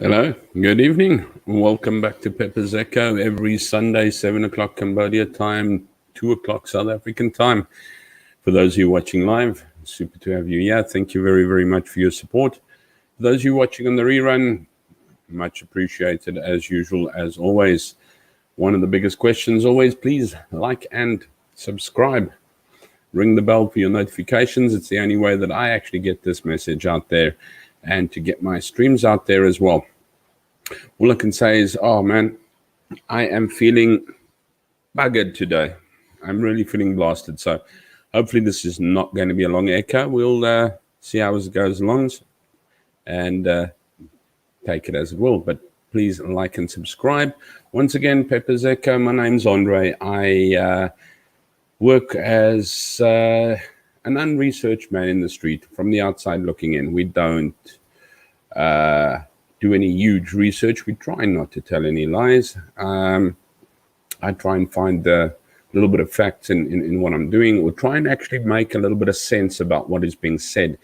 Hello, good evening. Welcome back to Pepper's Echo every Sunday, 7 o'clock Cambodia time, 2 o'clock South African time. For those of you watching live, super to have you here. Thank you very, very much for your support. For those of you watching on the rerun, much appreciated as usual, as always. One of the biggest questions always, please like and subscribe. Ring the bell for your notifications. It's the only way that I actually get this message out there and to get my streams out there as well. All I can say is, oh man, I am feeling buggered today. I'm really feeling blasted. So hopefully this is not going to be a long echo. We'll see how it goes along and take it as it will. But please like and subscribe. Once again, Pepper's Echo. My name's Andre. I work as an unresearched man in the street from the outside looking in. We don't do any huge research. We try not to tell any lies. I try and find a little bit of facts in what I'm doing, or try and actually make a little bit of sense about what is being said.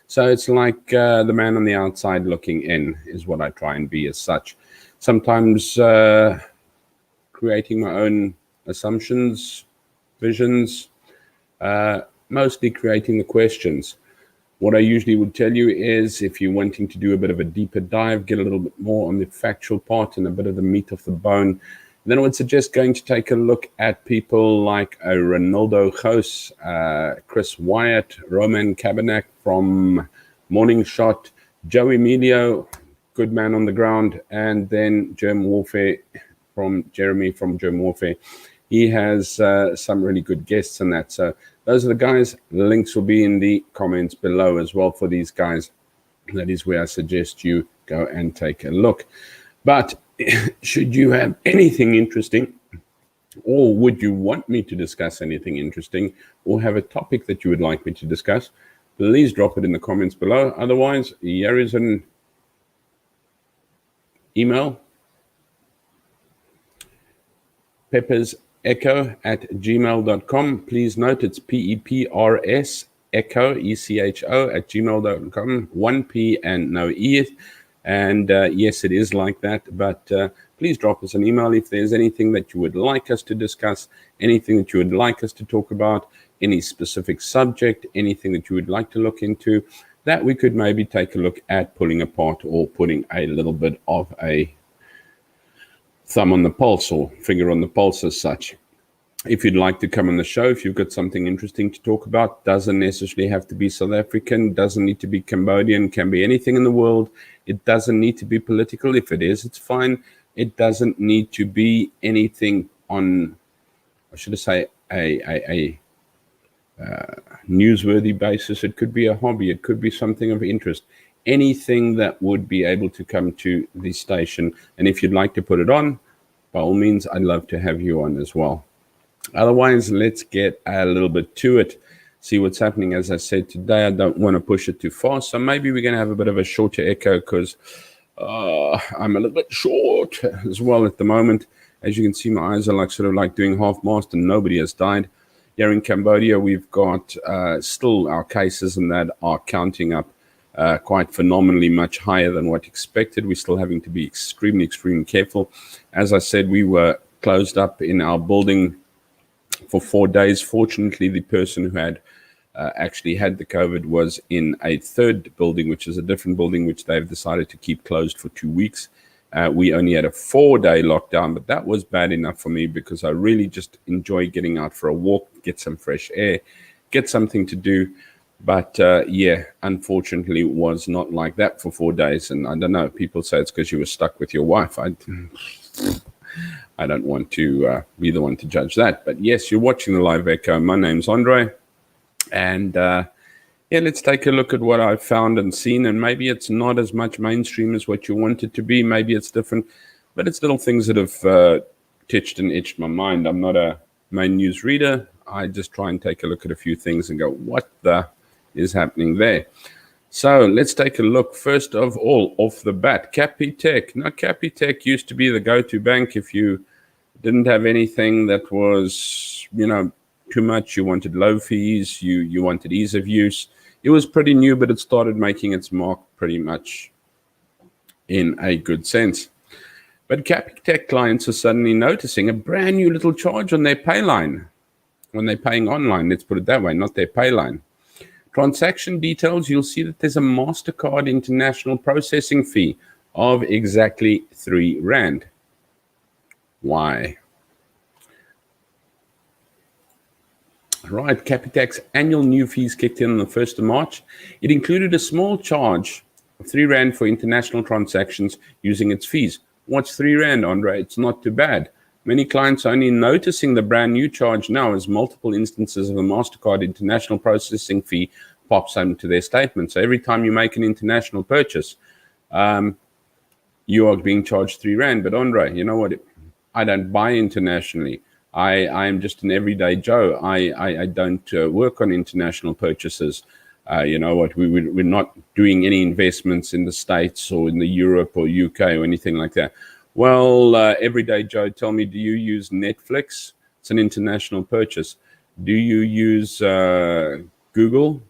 So it's like the man on the outside looking in is what I try and be as such. Sometimes creating my own assumptions, visions, mostly creating the questions. What I usually would tell you is, if you're wanting to do a bit of a deeper dive, get a little bit more on the factual part and a bit of the meat of the bone, then I would suggest going to take a look at people like Ronaldo Gous, Chris Wyatt, Roman Cabanach from Morning Shot, Joe Emilio, good man on the ground, and then Germ Warfare from Jeremy from Germ Warfare. He has some really good guests in that. So those are the guys. The links will be in the comments below as well for these guys. That is where I suggest you go and take a look. But should you have anything interesting, or would you want me to discuss anything interesting, or have a topic that you would like me to discuss, please drop it in the comments below. Otherwise, here is an email. peppersecho@gmail.com. Please note it's PEPRS echo, ECHO @gmail.com. 1 P and no E. And yes, it is like that. But please drop us an email if there's anything that you would like us to discuss, anything that you would like us to talk about, any specific subject, anything that you would like to look into, that we could maybe take a look at pulling apart, or putting a little bit of a thumb on the pulse, or finger on the pulse as such. If you'd like to come on the show, if you've got something interesting to talk about, doesn't necessarily have to be South African, doesn't need to be Cambodian, can be anything in the world. It doesn't need to be political. If it is, it's fine. It doesn't need to be anything on, I should say, a newsworthy basis. It could be a hobby. It could be something of interest. Anything that would be able to come to the station. And if you'd like to put it on, by all means, I'd love to have you on as well. Otherwise, let's get a little bit to it, see what's happening. As I said today, I don't want to push it too far, so maybe we're going to have a bit of a shorter echo, because I'm a little bit short as well at the moment. As you can see, my eyes are like sort of like doing half-mast, and nobody has died. Here in Cambodia, we've got still our cases, and that are counting up quite phenomenally much higher than what expected. We're still having to be extremely, extremely careful. As I said, we were closed up in our building for 4 days. Fortunately, the person who had actually had the COVID was in a third building, which is a different building, which they've decided to keep closed for 2 weeks. We only had a 4-day lockdown, but that was bad enough for me, because I really just enjoy getting out for a walk, get some fresh air, get something to do. But yeah, unfortunately, it was not like that for 4 days. And I don't know, people say it's because you were stuck with your wife. I don't want to be the one to judge that. But yes, you're watching the live echo. My name's Andre. And yeah, let's take a look at what I've found and seen. And maybe it's not as much mainstream as what you want it to be. Maybe it's different. But it's little things that have titched and itched my mind. I'm not a main news reader. I just try and take a look at a few things and go, what the is happening there? So let's take a look. First of all, off the bat, Cappy Tech. Now, Cappy Tech used to be the go-to bank if you didn't have anything that was, too much. You wanted low fees. You wanted ease of use. It was pretty new, but it started making its mark pretty much in a good sense. But Capitec clients are suddenly noticing a brand new little charge on their pay line when they're paying online. Let's put it that way, not their pay line. Transaction details, you'll see that there's a MasterCard international processing fee of exactly R3. Why? Right, Capitec's annual new fees kicked in on the 1st of March. It included a small charge of R3 for international transactions using its fees. What's R3, Andre? It's not too bad. Many clients are only noticing the brand new charge now as multiple instances of a MasterCard international processing fee pops into their statement. So every time you make an international purchase, you are being charged R3. But Andre, you know what? I don't buy internationally. I am just an everyday Joe. I don't work on international purchases. You know what? We're not doing any investments in the States or in the Europe or UK or anything like that. Well, everyday Joe, tell me, do you use Netflix? It's an international purchase. Do you use Google?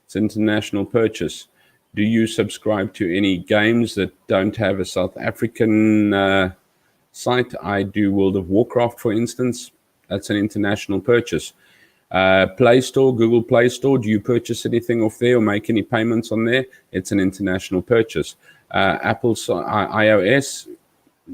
It's an international purchase. Do you subscribe to any games that don't have a South African site? I do World of Warcraft, for instance. That's an international purchase. Play Store, Google Play Store, do you purchase anything off there or make any payments on there? It's an international purchase. Apple iOS,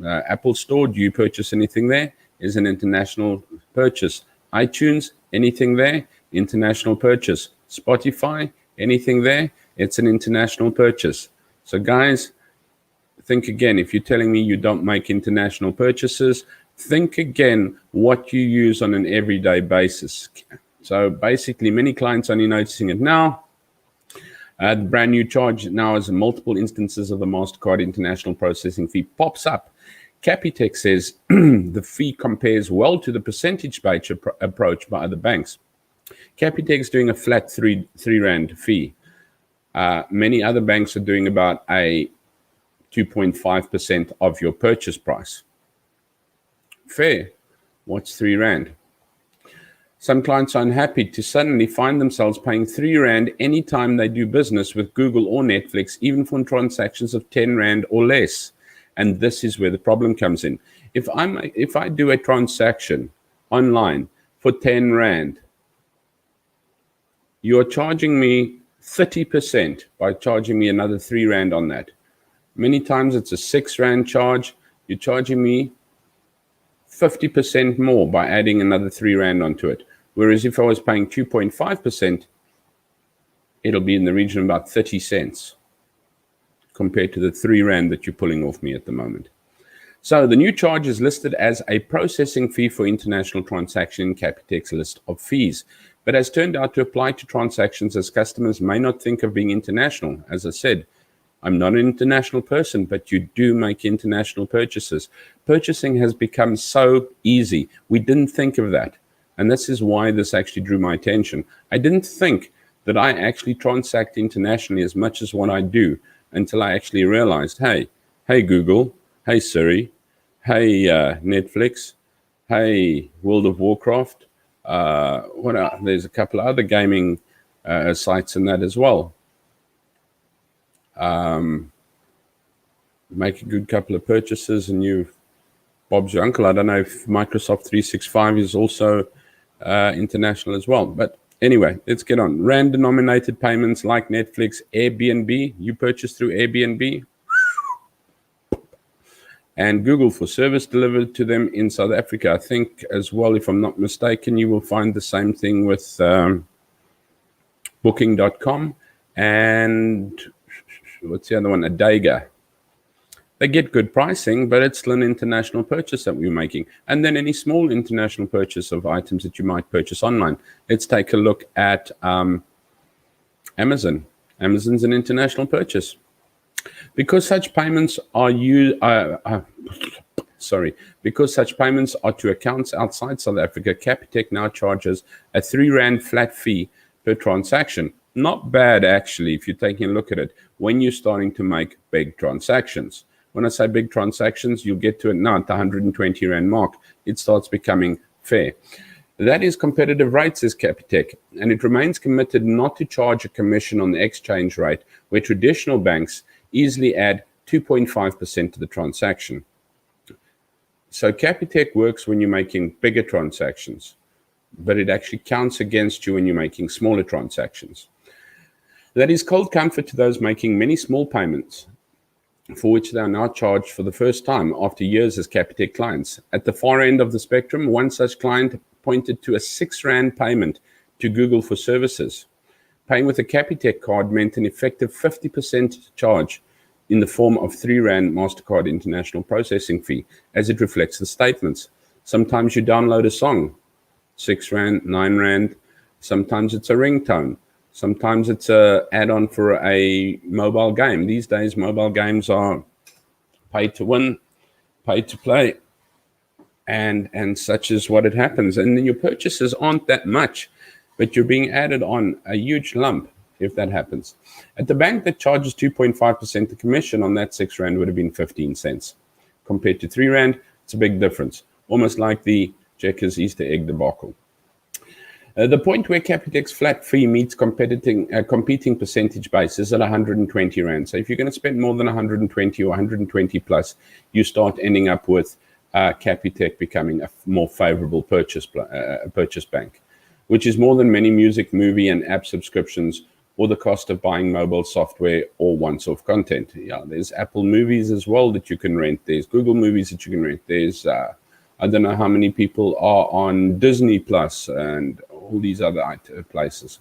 Apple Store, do you purchase anything there? Is an international purchase. iTunes, anything there? International purchase. Spotify, anything there? It's an international purchase. So guys, think again. If you're telling me you don't make international purchases, think again what you use on an everyday basis. So basically, many clients are only noticing it now. The brand new charge now as multiple instances of the MasterCard international processing fee pops up. Capitec says the fee compares well to the percentage-based approach by other banks. Capitec is doing a flat R3 fee. Many other banks are doing about a 2.5% of your purchase price. Fair. What's R3? Some clients are unhappy to suddenly find themselves paying R3 anytime they do business with Google or Netflix, even for transactions of R10 or less. And this is where the problem comes in. If I do a transaction online for R10, you're charging me 30% by charging me another R3 on that. Many times it's a R6 charge. You're charging me 50% more by adding another R3 onto it. Whereas if I was paying 2.5%, it'll be in the region of about 30 cents compared to the R3 that you're pulling off me at the moment. So the new charge is listed as a processing fee for international transaction in Capitec's list of fees, but has turned out to apply to transactions as customers may not think of being international. As I said, I'm not an international person, but you do make international purchases. Purchasing has become so easy. We didn't think of that. And this is why this actually drew my attention. I didn't think that I actually transact internationally as much as what I do until I actually realized, hey Google, hey Siri, hey Netflix, hey World of Warcraft. There's a couple of other gaming sites in that as well. Make a good couple of purchases and Bob's your uncle. I don't know if Microsoft 365 is also international as well. But anyway, let's get on. Rand denominated payments like Netflix, Airbnb. You purchase through Airbnb. And Google for service delivered to them in South Africa. I think as well, if I'm not mistaken, you will find the same thing with Booking.com and what's the other one? Adega. They get good pricing, but it's still an international purchase that we're making. And then any small international purchase of items that you might purchase online. Let's take a look at Amazon. Amazon's an international purchase. Because such payments are because such payments are to accounts outside South Africa, Capitec now charges a R3 flat fee per transaction. Not bad, actually, if you're taking a look at it, when you're starting to make big transactions. When I say big transactions, you'll get to it now at the R120 mark. It starts becoming fair. That is competitive rate, says Capitec, and it remains committed not to charge a commission on the exchange rate, where traditional banks easily add 2.5% of the transaction. So Capitec works when you're making bigger transactions, but it actually counts against you when you're making smaller transactions. That is cold comfort to those making many small payments, for which they are now charged for the first time after years as Capitec clients. At the far end of the spectrum, one such client pointed to a R6 payment to Google for services. Paying with a Capitec card meant an effective 50% charge in the form of R3 MasterCard international processing fee, as it reflects the statements. Sometimes you download a song, R6, R9. Sometimes it's a ringtone. Sometimes it's an add-on for a mobile game. These days, mobile games are pay to win, pay to play, and such is what it happens. And then your purchases aren't that much, but you're being added on a huge lump if that happens. At the bank that charges 2.5%, the commission on that R6 would have been 15 cents. Compared to R3, it's a big difference, almost like the Checkers Easter egg debacle. The point where Capitec's flat fee meets competing percentage base is at 120 Rand. So if you're going to spend more than 120 or 120 plus, you start ending up with Capitec becoming a more favorable purchase bank, which is more than many music, movie, and app subscriptions, or the cost of buying mobile software or once-off content. Yeah, there's Apple Movies as well that you can rent. There's Google Movies that you can rent. There's I don't know how many people are on Disney Plus and all these other places.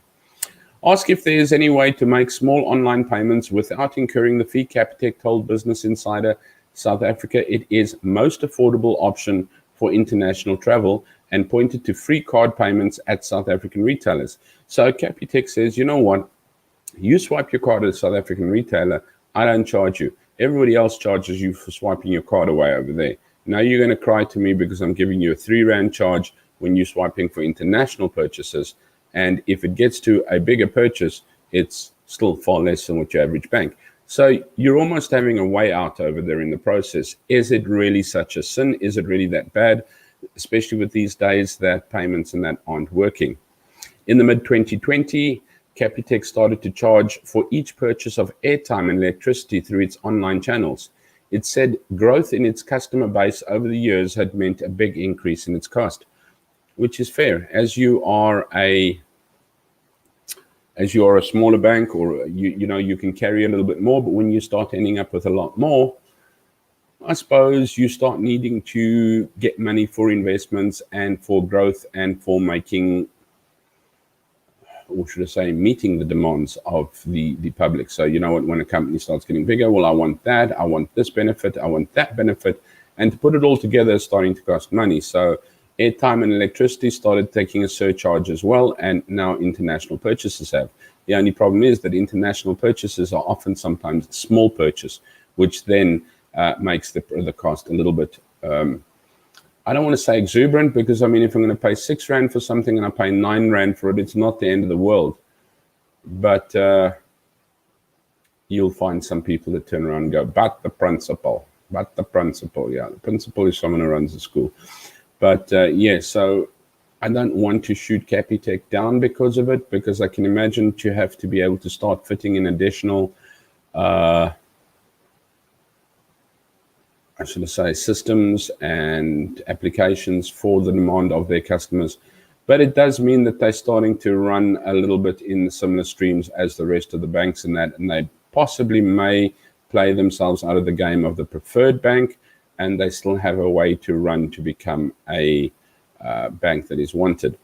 Ask if there is any way to make small online payments without incurring the fee. Capitec told Business Insider South Africa it is most affordable option for international travel and pointed to free card payments at South African retailers. So Capitec says, you know what? You swipe your card at a South African retailer, I don't charge you. Everybody else charges you for swiping your card away over there. Now you're going to cry to me because I'm giving you a R3 charge when you're swiping for international purchases. And if it gets to a bigger purchase, it's still far less than what your average bank. So you're almost having a way out over there in the process. Is it really such a sin? Is it really that bad? Especially with these days that payments and that aren't working. In the mid-2020, Capitec started to charge for each purchase of airtime and electricity through its online channels. It said growth in its customer base over the years had meant a big increase in its cost, which is fair. As you are a smaller bank, or you can carry a little bit more, but when you start ending up with a lot more, I suppose you start needing to get money for investments and for growth and for making, or should I say, meeting the demands of the public. So you know what, when a company starts getting bigger, well, I want that, I want this benefit, I want that benefit, and to put it all together is starting to cost money. So airtime and electricity started taking a surcharge as well, and now international purchases have. The only problem is that international purchases are often sometimes small purchase, which then makes the cost a little bit, I don't want to say exuberant, because I mean, if I'm going to pay R6 for something and I pay R9 for it, it's not the end of the world. But you'll find some people that turn around and go, but the principal, yeah, the principal is someone who runs the school. But yeah, so I don't want to shoot Capitec down because of it, because I can imagine to have to be able to start fitting in additional systems and applications for the demand of their customers. But it does mean that they're starting to run a little bit in similar streams as the rest of the banks, and they possibly may play themselves out of the game of the preferred bank, and they still have a way to run to become a bank that is wanted.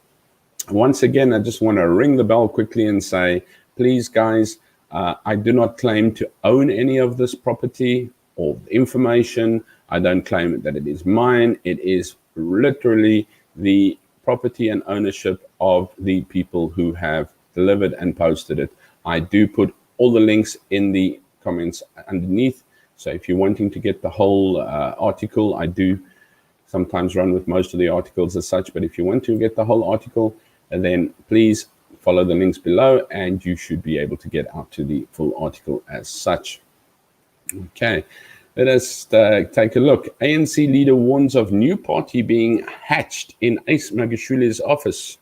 Once again, I just want to ring the bell quickly and say, please, guys, I do not claim to own any of this property or information. I don't claim that it is mine. It is literally the property and ownership of the people who have delivered and posted it. I do put all the links in the comments underneath. So if you're wanting to get the whole article, I do sometimes run with most of the articles as such, but if you want to get the whole article, then please follow the links below and you should be able to get out to the full article as such. Okay, let us take a look. ANC leader warns of new party being hatched in Ace Magashule's office.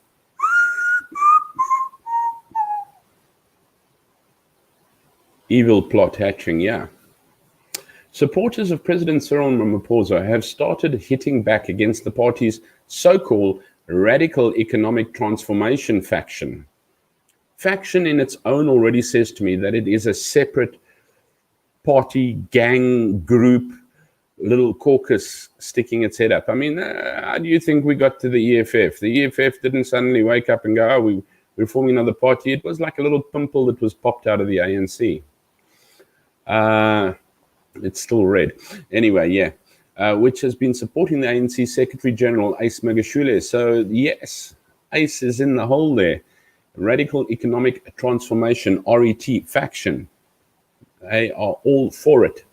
Evil plot hatching, yeah. Supporters of President Cyril Ramaphosa have started hitting back against the party's so-called radical economic transformation faction. Faction in its own already says to me that it is a separate party, gang, group, little caucus sticking its head up. I mean, how do you think we got to the EFF? The EFF didn't suddenly wake up and go, oh, we're forming another party. It was like a little pimple that was popped out of the ANC. It's still red. Anyway, yeah. Which has been supporting the ANC Secretary General, Ace Magashule. So, yes, Ace is in the hole there. Radical Economic Transformation, RET, faction. They are all for it.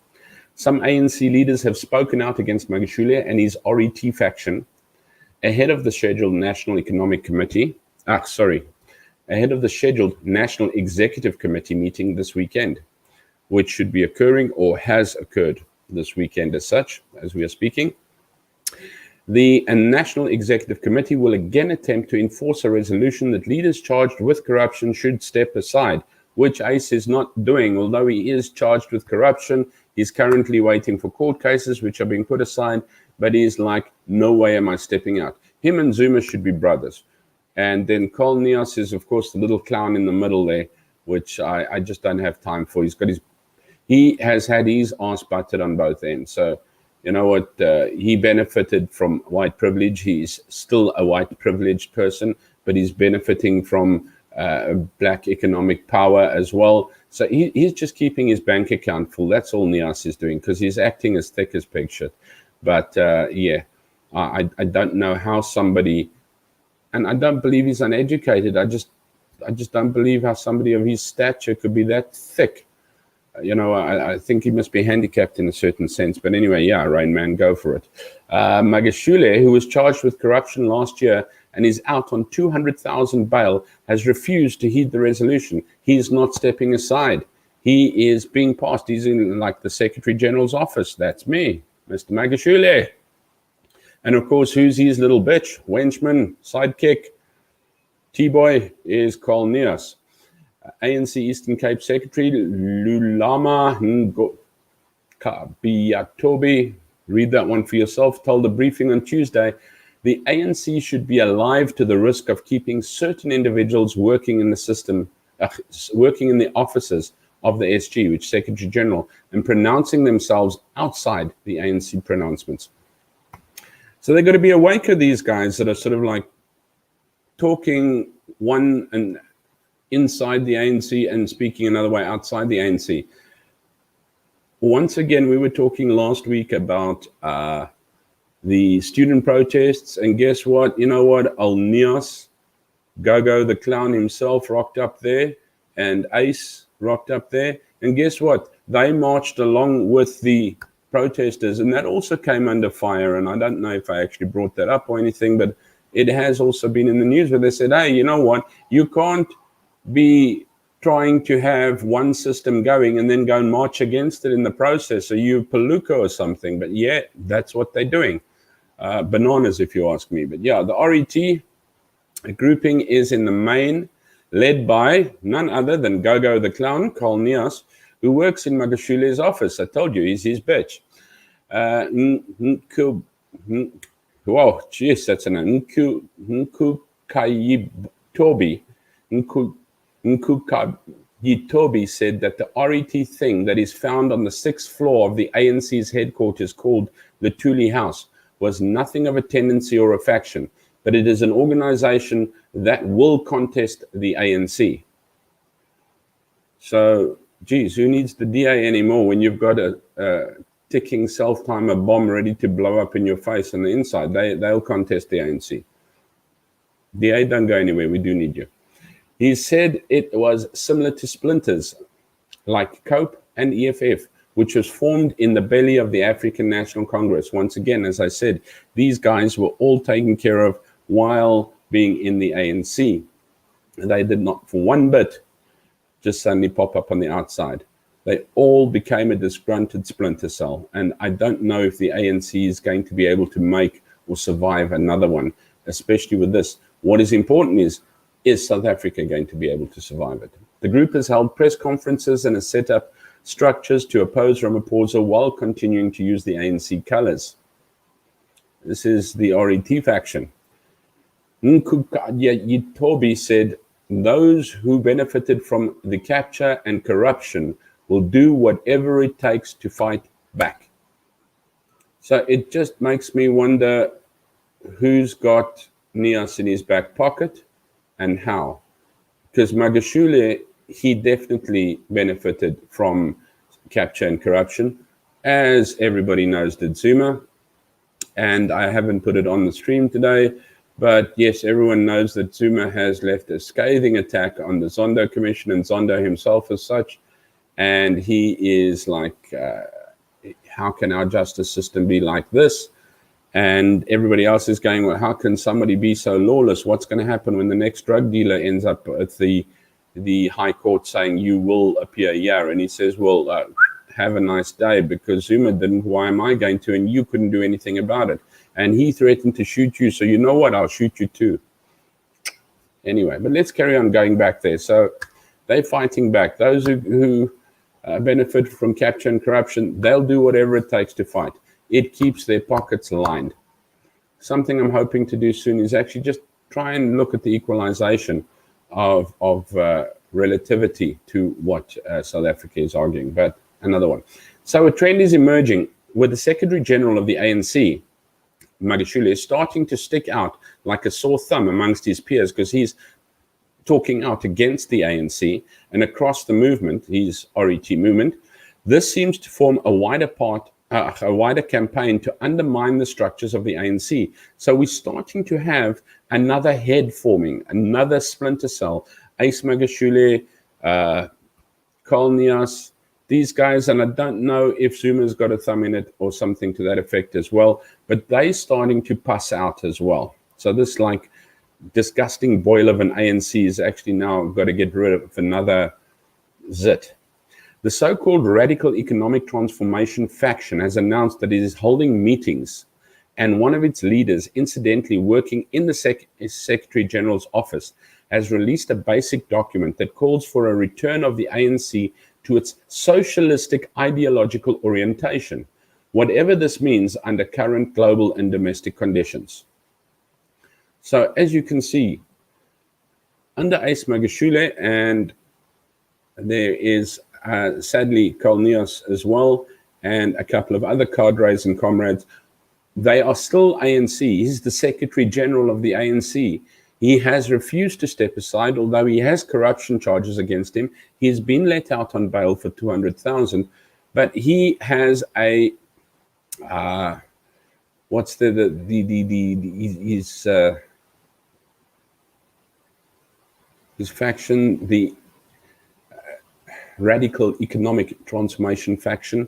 Some ANC leaders have spoken out against Magashule and his RET faction ahead of the scheduled National Economic Committee. Ahead of the scheduled National Executive Committee meeting this weekend, which should be occurring or has occurred this weekend as such, as we are speaking. The National Executive Committee will again attempt to enforce a resolution that leaders charged with corruption should step aside, which Ace is not doing. Although he is charged with corruption, he's currently waiting for court cases which are being put aside, but he's like, no way am I stepping out. Him and Zuma should be brothers. And then Carl Nias is, of course, the little clown in the middle there, which I just don't have time for. He has had his ass butted on both ends. So, you know what? He benefited from white privilege. He's still a white privileged person, but he's benefiting from black economic power as well. So he's just keeping his bank account full. That's all Nias is doing, because he's acting as thick as pig shit. But yeah, I don't know how somebody, and I don't believe he's uneducated. I just don't believe how somebody of his stature could be that thick. You know, I think he must be handicapped in a certain sense. But anyway, yeah, Rain Man, go for it. Magashule, who was charged with corruption last year and is out on 200,000 bail, has refused to heed the resolution. He's not stepping aside. He is being passed. He's in like the Secretary General's office. That's me, Mr. Magashule. And of course, who's his little bitch? Wenchman, sidekick, T-boy is Carl Nias. ANC Eastern Cape Secretary Lulama Nkobiyatobi, read that one for yourself, told a briefing on Tuesday the ANC should be alive to the risk of keeping certain individuals working in the system, working in the offices of the SG, which Secretary General, and pronouncing themselves outside the ANC pronouncements. So they've got to be awake of these guys that are sort of like talking one and inside the ANC and speaking another way outside the ANC. Once again, we were talking last week about the student protests, and guess what? You know what? Nias, Gogo the clown himself, rocked up there, and Ace rocked up there, and guess what? They marched along with the protesters, and that also came under fire. And I don't know if I actually brought that up or anything, but it has also been in the news where they said, hey, you know what? You can't be trying to have one system going and then go and march against it in the process. Are you Palooka or something? But yeah, that's what they're doing. Bananas, if you ask me. But yeah, the RET grouping is in the main led by none other than Gogo the clown, Carl Nias, who works in Magashule's office. I told you, he's his bitch. Wow, jeez, that's an Nkukayitobi. Nkukayitobi said that the RET thing that is found on the 6th floor of the ANC's headquarters, called the Thuli House, was nothing of a tendency or a faction, but it is an organization that will contest the ANC. So, geez, who needs the DA anymore when you've got a ticking self-timer bomb ready to blow up in your face on the inside? They'll contest the ANC. DA, don't go anywhere. We do need you. He said it was similar to splinters like COPE and EFF, which was formed in the belly of the African National Congress. Once again, as I said, these guys were all taken care of while being in the ANC. They did not for one bit just suddenly pop up on the outside. They all became a disgruntled splinter cell. And I don't know if the ANC is going to be able to make or survive another one, especially with this. What is important is South Africa going to be able to survive it? The group has held press conferences and has set up structures to oppose Ramaphosa while continuing to use the ANC colours. This is the RET faction. Nkukadya Yitobi said, those who benefited from the capture and corruption will do whatever it takes to fight back. So it just makes me wonder who's got Nias in his back pocket and how. Because Magashule, he definitely benefited from capture and corruption, as everybody knows did Zuma. And I haven't put it on the stream today, but yes, everyone knows that Zuma has left a scathing attack on the Zondo Commission and Zondo himself as such. And he is like, how can our justice system be like this? And everybody else is going, well, how can somebody be so lawless? What's going to happen when the next drug dealer ends up at the High Court saying you will appear here? And he says, well, have a nice day, because Zuma didn't. Why am I going to? And you couldn't do anything about it. And he threatened to shoot you. So you know what? I'll shoot you too. Anyway, but let's carry on going back there. So they're fighting back. Those who benefit from capture and corruption, they'll do whatever it takes to fight. It keeps their pockets lined. Something I'm hoping to do soon is actually just try and look at the equalization of relativity to what South Africa is arguing. But another one. So a trend is emerging with the Secretary General of the ANC, Magashule, is starting to stick out like a sore thumb amongst his peers, because he's talking out against the ANC and across the movement, his RET movement. This seems to form a wider campaign to undermine the structures of the ANC. So we're starting to have another head forming, another splinter cell. Ace Magashule, Kolnias, these guys, and I don't know if Zuma's got a thumb in it or something to that effect as well, but they're starting to pass out as well. So this like disgusting boil of an ANC is actually now got to get rid of another zit. The so-called Radical Economic Transformation faction has announced that it is holding meetings, and one of its leaders, incidentally working in the Secretary General's office, has released a basic document that calls for a return of the ANC to its socialistic ideological orientation, whatever this means under current global and domestic conditions. So as you can see, under Ace Magashule, and there is sadly Kolnias as well, and a couple of other cadres and comrades, they are still ANC. He's the Secretary General of the ANC. He has refused to step aside, although he has corruption charges against him. He's been let out on bail for 200,000, but he has a his faction, the Radical Economic Transformation faction,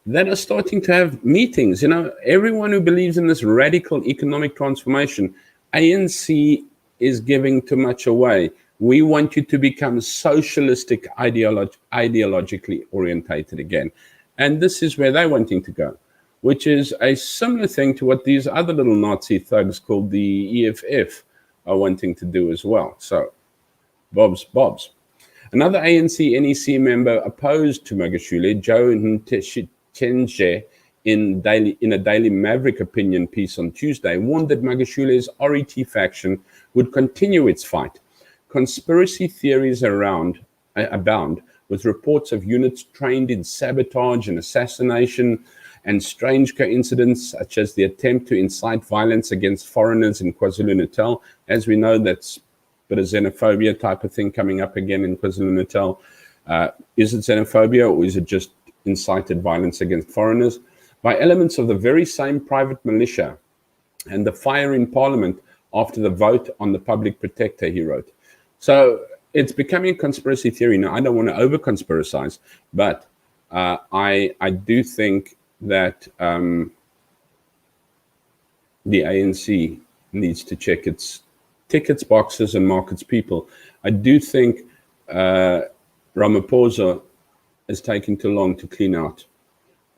that are starting to have meetings. You know, everyone who believes in this radical economic transformation, ANC is giving too much away. We want you to become socialistic, ideologically orientated again. And this is where they're wanting to go, which is a similar thing to what these other little Nazi thugs called the EFF are wanting to do as well. So, Bob's. Another ANC NEC member opposed to Magashule, Joe Nteshenje, in a Daily Maverick opinion piece on Tuesday, warned that Magashule's RET faction would continue its fight. Conspiracy theories abound, with reports of units trained in sabotage and assassination, and strange coincidents such as the attempt to incite violence against foreigners in KwaZulu-Natal. As we know, that's a bit of xenophobia type of thing coming up again in KwaZulu-Natal. Is it xenophobia, or is it just incited violence against foreigners? By elements of the very same private militia, and the fire in Parliament after the vote on the public protector, he wrote. So it's becoming a conspiracy theory. Now, I don't want to over-conspiracize, but I do think that the ANC needs to check its tickets, boxes, and mark its people. I do think Ramaphosa is taking too long to clean out.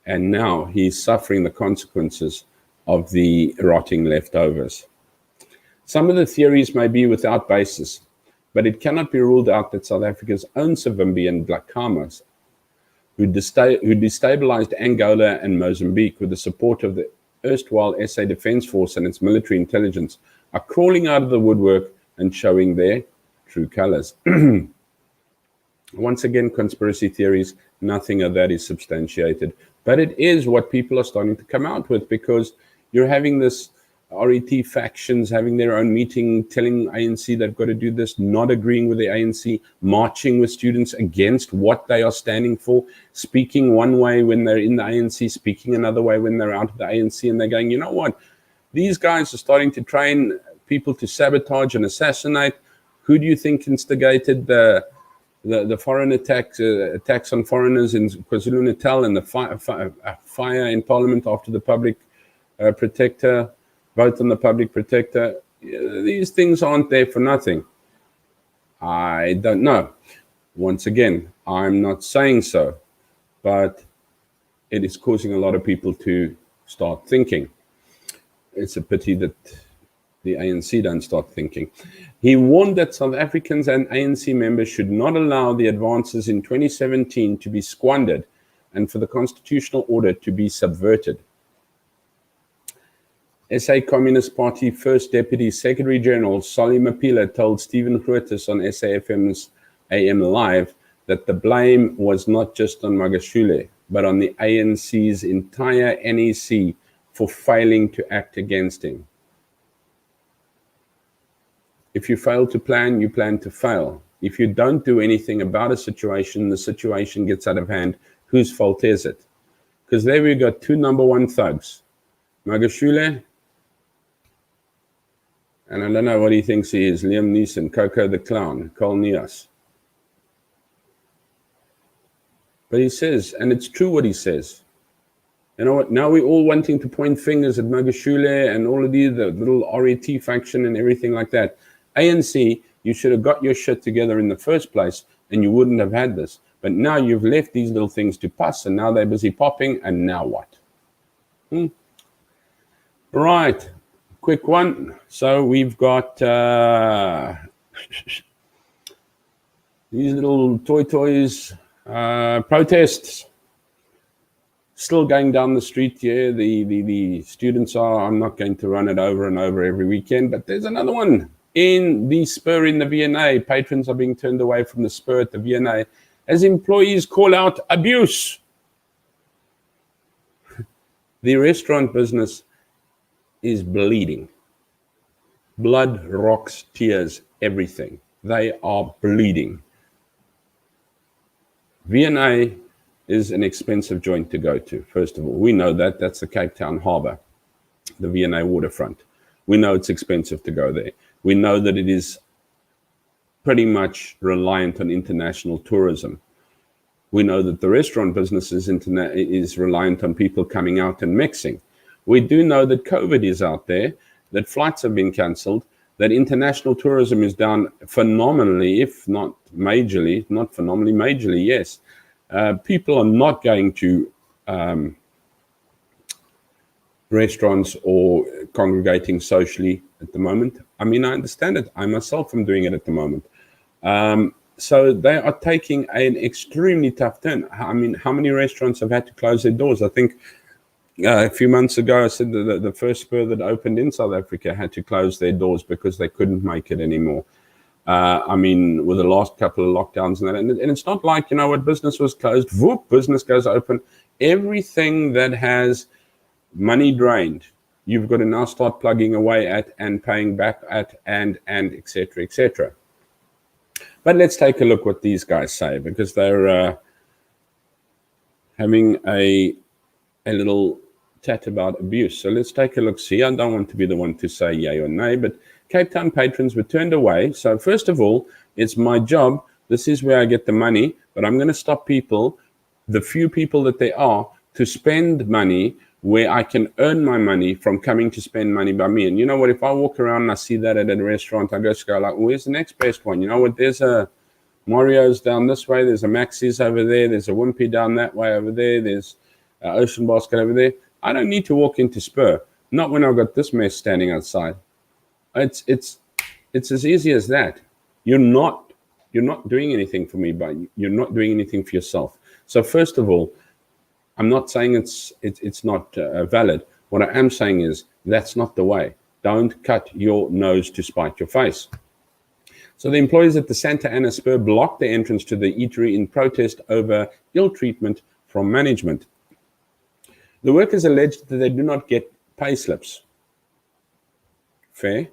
And now he's suffering the consequences of the rotting leftovers. Some of the theories may be without basis, but it cannot be ruled out that South Africa's own Savimbi and Black Kamas who destabilized Angola and Mozambique with the support of the erstwhile SA Defence Force and its military intelligence, are crawling out of the woodwork and showing their true colors. Once again, conspiracy theories, nothing of that is substantiated. But it is what people are starting to come out with, because you're having this RET factions having their own meeting, telling ANC they've got to do this, not agreeing with the ANC, marching with students against what they are standing for, speaking one way when they're in the ANC, speaking another way when they're out of the ANC, and they're going, you know what? These guys are starting to train people to sabotage and assassinate. Who do you think instigated the foreign attacks on foreigners in KwaZulu-Natal, and the fire in Parliament after the public protector, vote on the public protector? These things aren't there for nothing. I don't know. Once again, I'm not saying so, but it is causing a lot of people to start thinking. It's a pity that the ANC don't start thinking. He warned that South Africans and ANC members should not allow the advances in 2017 to be squandered and for the constitutional order to be subverted. SA Communist Party First Deputy Secretary General Solly Mapila told Stephen Grootes on SAFM's AM Live that the blame was not just on Magashule, but on the ANC's entire NEC for failing to act against him. If you fail to plan, you plan to fail. If you don't do anything about a situation, the situation gets out of hand. Whose fault is it? Because there we got two number one thugs, Magashule, and I don't know what he thinks he is, Liam Neeson, Coco the Clown, Cole Nias. But he says, and it's true what he says. You know what? Now we're all wanting to point fingers at Magashule and all of the little RET faction and everything like that. ANC, you should have got your shit together in the first place and you wouldn't have had this. But now you've left these little things to pass and now they're busy popping, and now what? Right, quick one. So we've got these little toys, protests still going down the street here. The students are, I'm not going to run it over and over every weekend, but there's another one. In the Spur in the V&A, patrons are being turned away from the Spur at the V&A as employees call out abuse. The restaurant business is bleeding. Blood, rocks, tears, everything. They are bleeding. V&A is an expensive joint to go to, first of all. We know that. That's the Cape Town Harbour, the V&A Waterfront. We know it's expensive to go there. We know that it is pretty much reliant on international tourism. We know that the restaurant business is reliant on people coming out and mixing. We do know that COVID is out there, that flights have been cancelled, that international tourism is down phenomenally, if not majorly, not phenomenally, majorly, yes. People are not going to restaurants or congregating socially at the moment. I mean, I understand it. I myself am doing it at the moment. So they are taking an extremely tough turn. I mean, how many restaurants have had to close their doors? I think a few months ago, I said that the first Spur that opened in South Africa had to close their doors because they couldn't make it anymore. I mean, with the last couple of lockdowns and that, and it's not like, you know what, business was closed, whoop, business goes open. Everything that has money drained, you've got to now start plugging away at and paying back at and et cetera, et cetera. But let's take a look what these guys say, because they're having a little chat about abuse. So let's take a look. See, I don't want to be the one to say yay or nay, but Cape Town patrons were turned away. So first of all, it's my job. This is where I get the money, but I'm going to stop people, the few people that they are, to spend money where I can earn my money from coming to spend money by me. And you know what, if I walk around and I see that at a restaurant, I go like, where's the next best one? You know what, there's a Mario's down this way, there's a Max's over there, there's a Wimpy down that way over there, there's Ocean Basket over there. I don't need to walk into Spur, not when I've got this mess standing outside. It's as easy as that. You're not doing anything for me, but you're not doing anything for yourself. So first of all, I'm not saying it's not valid. What I am saying is that's not the way. Don't cut your nose to spite your face. So the employees at the Santa Ana Spur blocked the entrance to the eatery in protest over ill treatment from management. The workers alleged that they do not get pay slips. Fair.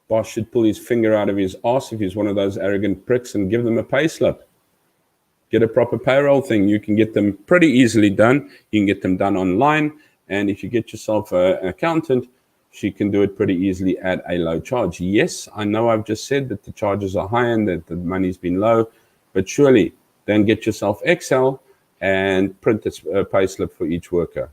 Boss should pull his finger out of his ass if he's one of those arrogant pricks and give them a pay slip. Get a proper payroll thing. You can get them pretty easily done. You can get them done online. And if you get yourself an accountant, she can do it pretty easily at a low charge. Yes, I know I've just said that the charges are high and that the money's been low, but surely then get yourself Excel and print a pay slip for each worker.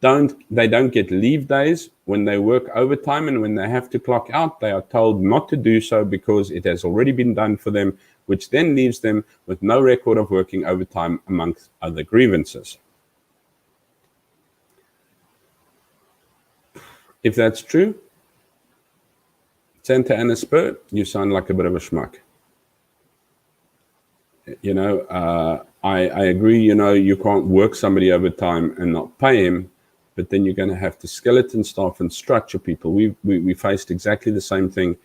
They don't get leave days when they work overtime, and when they have to clock out, they are told not to do so because it has already been done for them, which then leaves them with no record of working overtime, amongst other grievances. If that's true, Santa Ana Spur, you sound like a bit of a schmuck. You know, I agree, you know, you can't work somebody overtime and not pay him, but then you're going to have to skeleton staff and structure people. We faced exactly the same thing,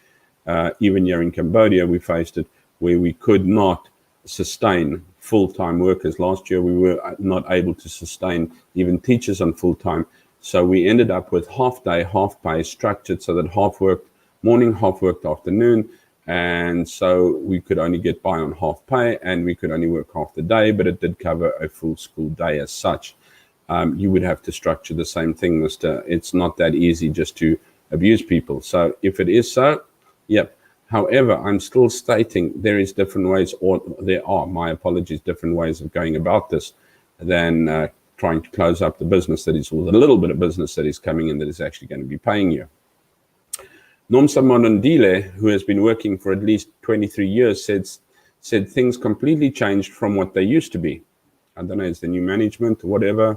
even here in Cambodia. We faced it where we could not sustain full-time workers. Last year, we were not able to sustain even teachers on full-time. So we ended up with half day, half pay, structured so that half worked morning, half worked afternoon. And so we could only get by on half pay, and we could only work half the day, but it did cover a full school day as such. You would have to structure the same thing, Mr. It's not that easy just to abuse people. So if it is so, yep. However, I'm still stating there is different ways, or there are, my apologies, different ways of going about this than trying to close up the business that is, or the little bit of business that is coming in that is actually going to be paying you. Nomsa Monondile, who has been working for at least 23 years, said things completely changed from what they used to be. I don't know, it's the new management or whatever.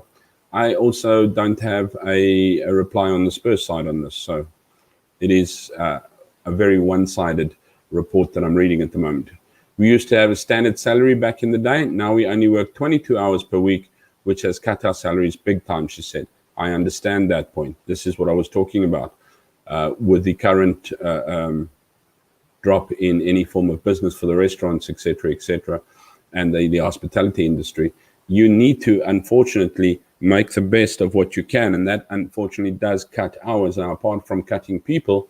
I also don't have a reply on the Spur side on this. So it is a very one-sided report that I'm reading at the moment. We used to have a standard salary back in the day. Now we only work 22 hours per week, which has cut our salaries big time, she said. I understand that point. This is what I was talking about. With the current drop in any form of business for the restaurants, etc., and the hospitality industry, you need to, unfortunately, make the best of what you can. And that, unfortunately, does cut hours. Now, apart from cutting people,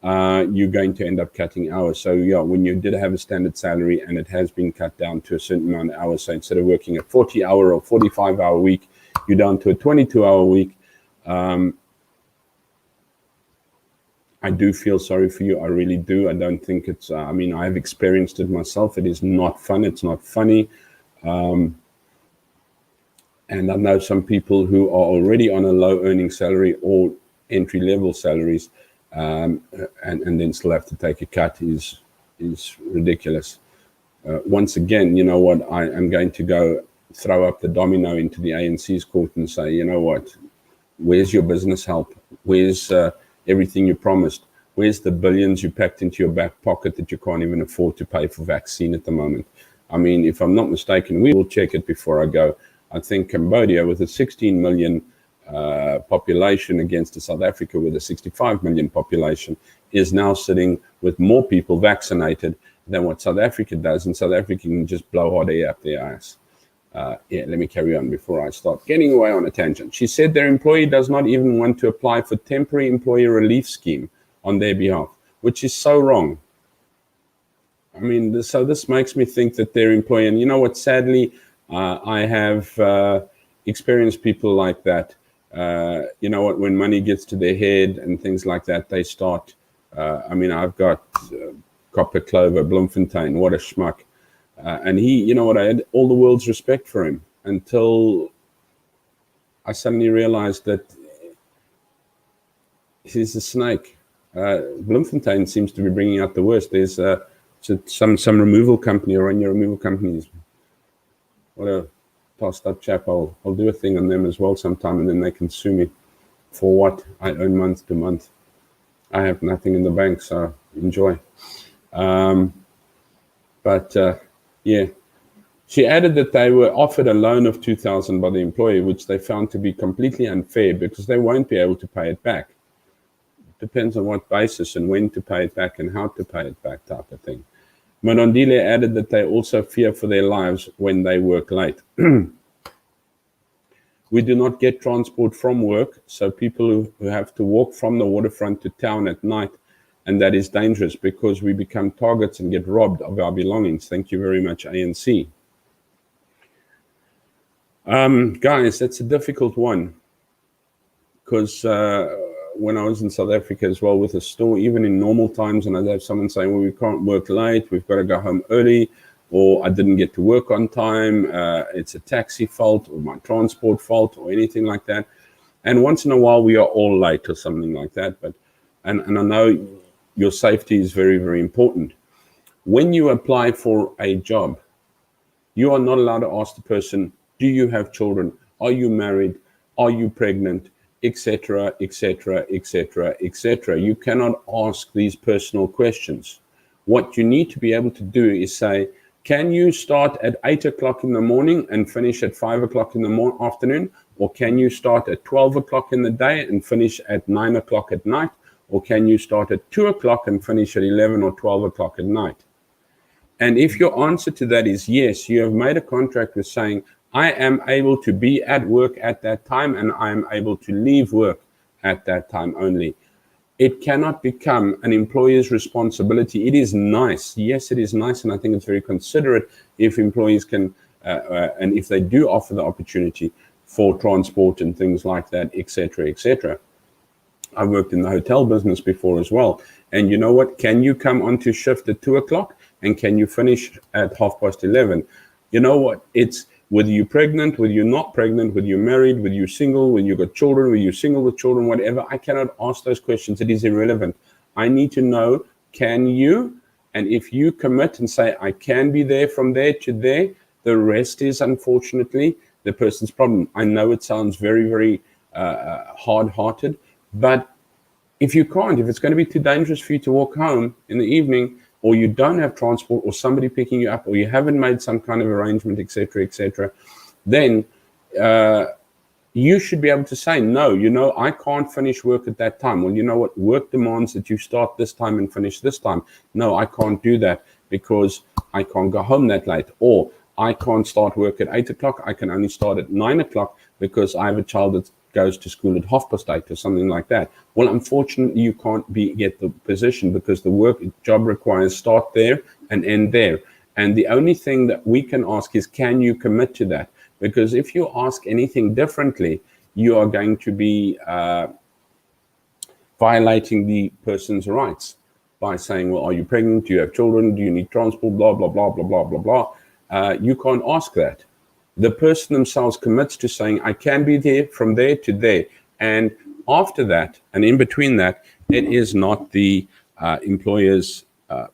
you're going to end up cutting hours. So, yeah, when you did have a standard salary and it has been cut down to a certain amount of hours, so instead of working a 40-hour or 45-hour week, you're down to a 22-hour week. I do feel sorry for you. I really do. I don't think it's, I mean, I've experienced it myself. It is not fun. It's not funny. And I know some people who are already on a low earning salary or entry level salaries, and then still have to take a cut is ridiculous. Once again, you know what? I am going to go throw up the domino into the ANC's court and say, you know what? Where's your business help? Where's everything you promised? Where's the billions you packed into your back pocket that you can't even afford to pay for vaccine at the moment? I mean, if I'm not mistaken, we will check it before I go. I think Cambodia, with a 16 million population against a South Africa with a 65 million population, is now sitting with more people vaccinated than what South Africa does. And South Africa can just blow hot air up their ass. Yeah, let me carry on before I start getting away on a tangent. She said their employee does not even want to apply for temporary employee relief scheme on their behalf, which is so wrong. I mean, this makes me think that their employee, and you know what, sadly, I have experienced people like that. You know what, when money gets to their head and things like that, they start, I mean, I've got Copper Clover, Bloemfontein, what a schmuck. And he, you know what, I had all the world's respect for him until I suddenly realized that he's a snake. Bloemfontein seems to be bringing out the worst. There's some removal company or on your removal companies. What a tossed up chap. I'll do a thing on them as well sometime, and then they can sue me for what I earn month to month. I have nothing in the bank, so enjoy. Yeah, She added that they were offered a loan of $2,000 by the employer, which they found to be completely unfair because they won't be able to pay it back. Depends on what basis and when to pay it back and how to pay it back, type of thing. Monondile added that they also fear for their lives when they work late. We do not get transport from work, so people who have to walk from the waterfront to town at night, and that is dangerous because we become targets and get robbed of our belongings. Thank you very much, ANC. Guys, that's a difficult one because when I was in South Africa as well with a store, even in normal times, and I'd have someone saying, well, we can't work late, we've got to go home early, or I didn't get to work on time, it's a taxi fault or my transport fault or anything like that. And once in a while we are all late or something like that. But and I know your safety is very, very important. When you apply for a job, you are not allowed to ask the person, do you have children? Are you married? Are you pregnant? Etc., etc., etc., etc. You cannot ask these personal questions. What you need to be able to do is say, can you start at 8 o'clock in the morning and finish at 5 o'clock in the afternoon? Or can you start at 12 o'clock in the day and finish at 9 o'clock at night? Or can you start at 2 o'clock and finish at 11 or 12 o'clock at night? And if your answer to that is yes, you have made a contract with saying, I am able to be at work at that time and I am able to leave work at that time only. It cannot become an employer's responsibility. It is nice. Yes, it is nice. And I think it's very considerate if employees can, and if they do offer the opportunity for transport and things like that, etc., etc. I worked in the hotel business before as well. And you know what? Can you come onto shift at 2 o'clock and can you finish at 11:30? You know what? It's whether you're pregnant, whether you're not pregnant, whether you're married, whether you're single, whether you've got children, whether you're single with children, whatever. I cannot ask those questions. It is irrelevant. I need to know, can you? And if you commit and say, I can be there from there to there, the rest is unfortunately the person's problem. I know it sounds very, very hard-hearted, but if you can't, if it's going to be too dangerous for you to walk home in the evening, or you don't have transport or somebody picking you up, or you haven't made some kind of arrangement, etc., then you should be able to say, no, you know, I can't finish work at that time. Well, you know what? Work demands that you start this time and finish this time. No, I can't do that because I can't go home that late. Or I can't start work at 8 o'clock. I can only start at 9 o'clock because I have a child that goes to school at 8:30 or something like that. Well, unfortunately, you can't get the position because the work job requires start there and end there. And the only thing that we can ask is, can you commit to that? Because if you ask anything differently, you are going to be violating the person's rights by saying, well, are you pregnant? Do you have children? Do you need transport? Blah, blah, blah, blah, blah, blah, blah. You can't ask that. The person themselves commits to saying, I can be there from there to there. And after that, and in between that, it is not the employer's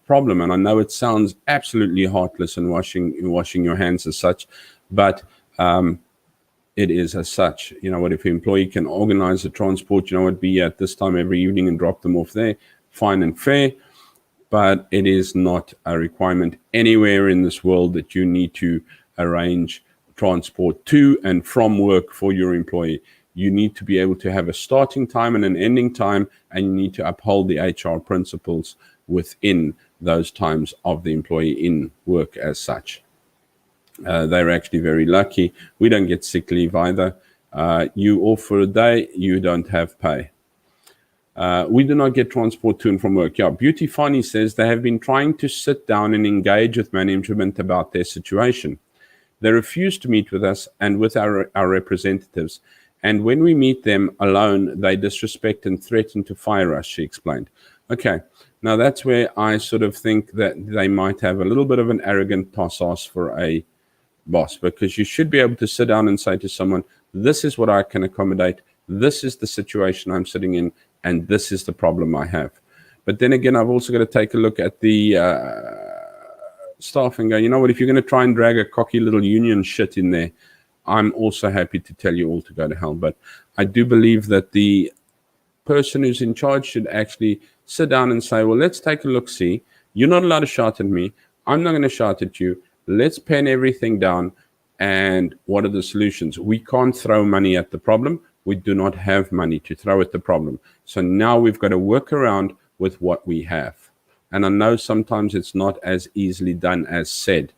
problem. And I know it sounds absolutely heartless and washing your hands as such, but it is as such. You know what, if an employee can organize the transport, you know what, be at this time every evening and drop them off there, fine and fair. But it is not a requirement anywhere in this world that you need to arrange transport to and from work for your employee. You need to be able to have a starting time and an ending time, and you need to uphold the HR principles within those times of the employee in work as such. They're actually very lucky. We don't get sick leave either. You off for a day, you don't have pay. We do not get transport to and from work. Yeah, Beauty Fani says they have been trying to sit down and engage with management about their situation. They refuse to meet with us and with our representatives. And when we meet them alone, they disrespect and threaten to fire us, she explained. Okay, now that's where I sort of think that they might have a little bit of an arrogant toss-ass for a boss, because you should be able to sit down and say to someone, this is what I can accommodate, this is the situation I'm sitting in, and this is the problem I have. But then again, I've also got to take a look at the staff and go, you know what, if you're going to try and drag a cocky little union shit in there, I'm also happy to tell you all to go to hell. But I do believe that the person who's in charge should actually sit down and say, well, let's take a look, see. You're not allowed to shout at me. I'm not going to shout at you. let's pen everything down. And what are the solutions? We can't throw money at the problem. We do not have money to throw at the problem. So now we've got to work around with what we have. And I know sometimes it's not as easily done as said.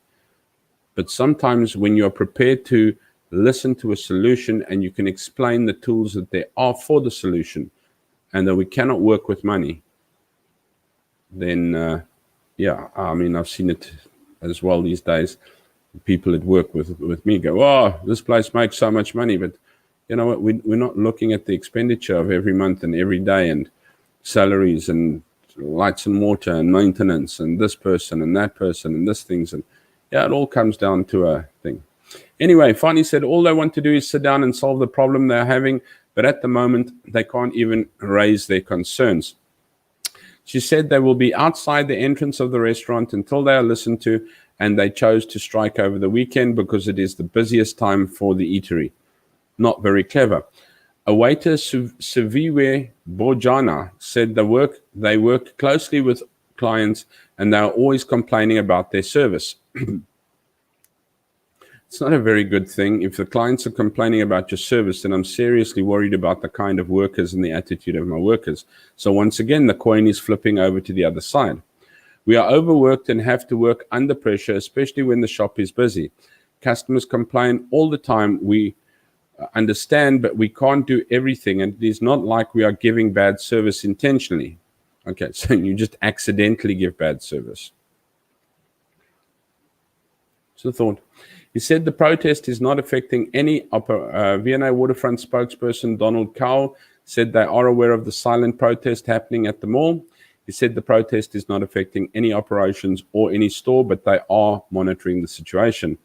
But sometimes when you're prepared to listen to a solution and you can explain the tools that there are for the solution and that we cannot work with money, then, yeah, I mean, I've seen it as well these days. People that work with me go, oh, this place makes so much money. But you know what? We're not looking at the expenditure of every month and every day and salaries and lights and water and maintenance and this person and that person and this things. And yeah, it all comes down to a thing. Anyway, Fani said all they want to do is sit down and solve the problem they're having. But at the moment, they can't even raise their concerns. She said they will be outside the entrance of the restaurant until they are listened to, and they chose to strike over the weekend because it is the busiest time for the eatery. Not very clever. A waiter, Siviwe Borjana, said they work closely with clients and they are always complaining about their service. It's not a very good thing. If the clients are complaining about your service, then I'm seriously worried about the kind of workers and the attitude of my workers. So once again, the coin is flipping over to the other side. We are overworked and have to work under pressure, especially when the shop is busy. Customers complain all the time. We understand, but we can't do everything. And it is not like we are giving bad service intentionally. Okay, so you just accidentally give bad service. So the thought. He said the protest is not affecting any V&A Waterfront spokesperson Donald Cow said they are aware of the silent protest happening at the mall. He said the protest is not affecting any operations or any store, but they are monitoring the situation.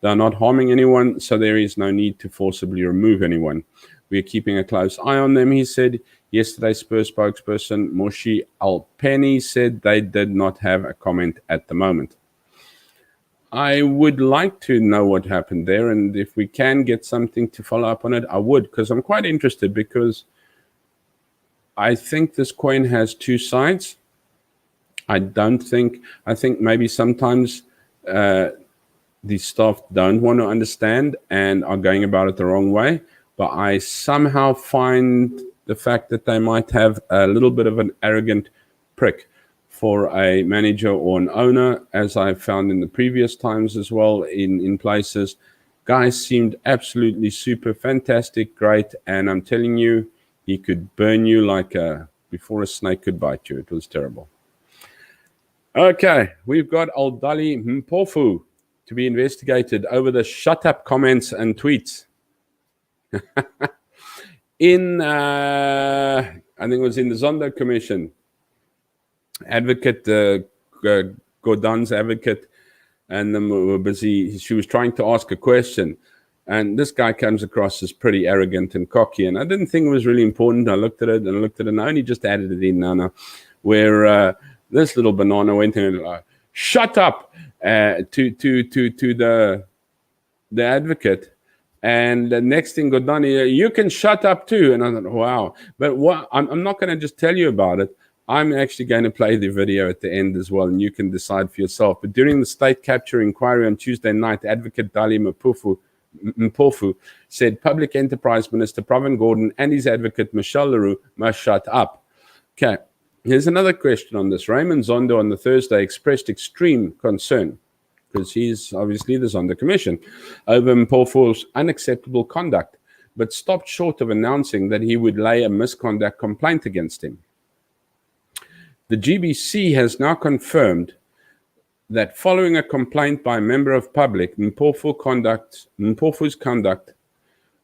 They are not harming anyone, so there is no need to forcibly remove anyone. We are keeping a close eye on them, he said. Yesterday, Spur spokesperson Moshi Alpeni said they did not have a comment at the moment. I would like to know what happened there, and if we can get something to follow up on it, I would, because I'm quite interested, because I think this coin has two sides. I think maybe sometimes the staff don't want to understand and are going about it the wrong way, but I somehow find the fact that they might have a little bit of an arrogant prick for a manager or an owner, as I've found in the previous times as well in places. Guys seemed absolutely super fantastic, great, and I'm telling you, he could burn you like before a snake could bite you. It was terrible. Okay, we've got old Dali Mpofu to be investigated over the shut up comments and tweets. I think it was in the Zondo Commission, advocate, Gordon's advocate, and then we were busy. She was trying to ask a question, and this guy comes across as pretty arrogant and cocky, and I didn't think it was really important. I looked at it, and I only just added it in now, where this little banana went in and like, shut up to the advocate. And the next thing got done, you can shut up too. And I thought, wow. But what I'm not going to just tell you about it. I'm actually going to play the video at the end as well, and you can decide for yourself. But during the state capture inquiry on Tuesday night, Advocate Dali Mpofu said Public Enterprise Minister Pravin Gordhan and his advocate Michelle Leroux must shut up. Okay, here's another question on this. Raymond Zondo on the Thursday expressed extreme concern, because he's obviously the Zondo Commission, over Mpofu's unacceptable conduct, but stopped short of announcing that he would lay a misconduct complaint against him. The GBC has now confirmed that following a complaint by a member of public, Mpofu's conduct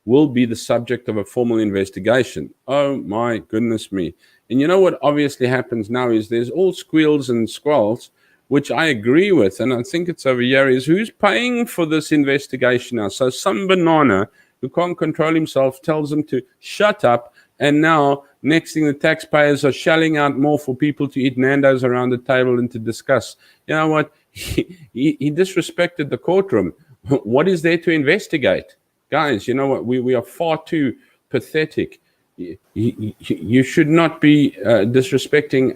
will be the subject of a formal investigation. Oh my goodness me. And you know what obviously happens now is there's all squeals and squalls, which I agree with, and I think it's over here, is who's paying for this investigation now? So some banana who can't control himself tells them to shut up, and now, next thing, the taxpayers are shelling out more for people to eat Nando's around the table and to discuss. You know what? He disrespected the courtroom. What is there to investigate? Guys, you know what? We are far too pathetic. You should not be disrespecting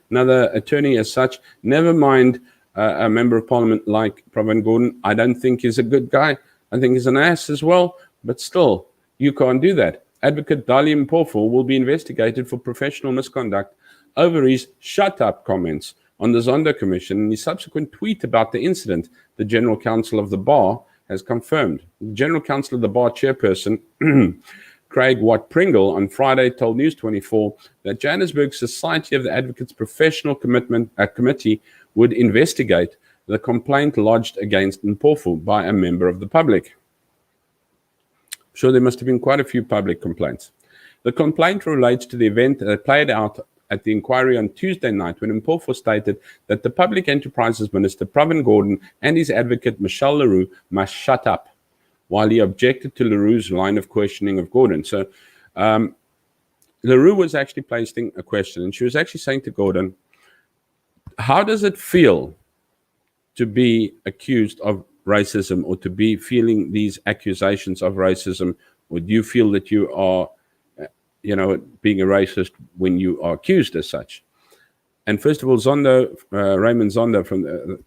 another attorney as such. Never mind a member of parliament like Pravin Gordhan, I don't think he's a good guy. I think he's an ass as well, but still, you can't do that. Advocate Dali Mpofu will be investigated for professional misconduct over his shut up comments on the Zondo Commission and his subsequent tweet about the incident. The General Counsel of the Bar has confirmed. The General Counsel of the Bar chairperson, Craig Watt Pringle, on Friday told News 24 that Johannesburg Society of the Advocates Professional Committee would investigate the complaint lodged against Mpofu by a member of the public. Sure, there must have been quite a few public complaints. The complaint relates to the event that played out at the inquiry on Tuesday night when Mpofu stated that the Public Enterprises Minister Pravin Gordhan and his advocate Michelle Leroux must shut up, while he objected to Leroux's line of questioning of Gordhan. So Leroux was actually placing a question, and she was actually saying to Gordhan, how does it feel to be accused of racism or to be feeling these accusations of racism? Or do you feel that you are, being a racist when you are accused as such? And first of all, Raymond Zondo from the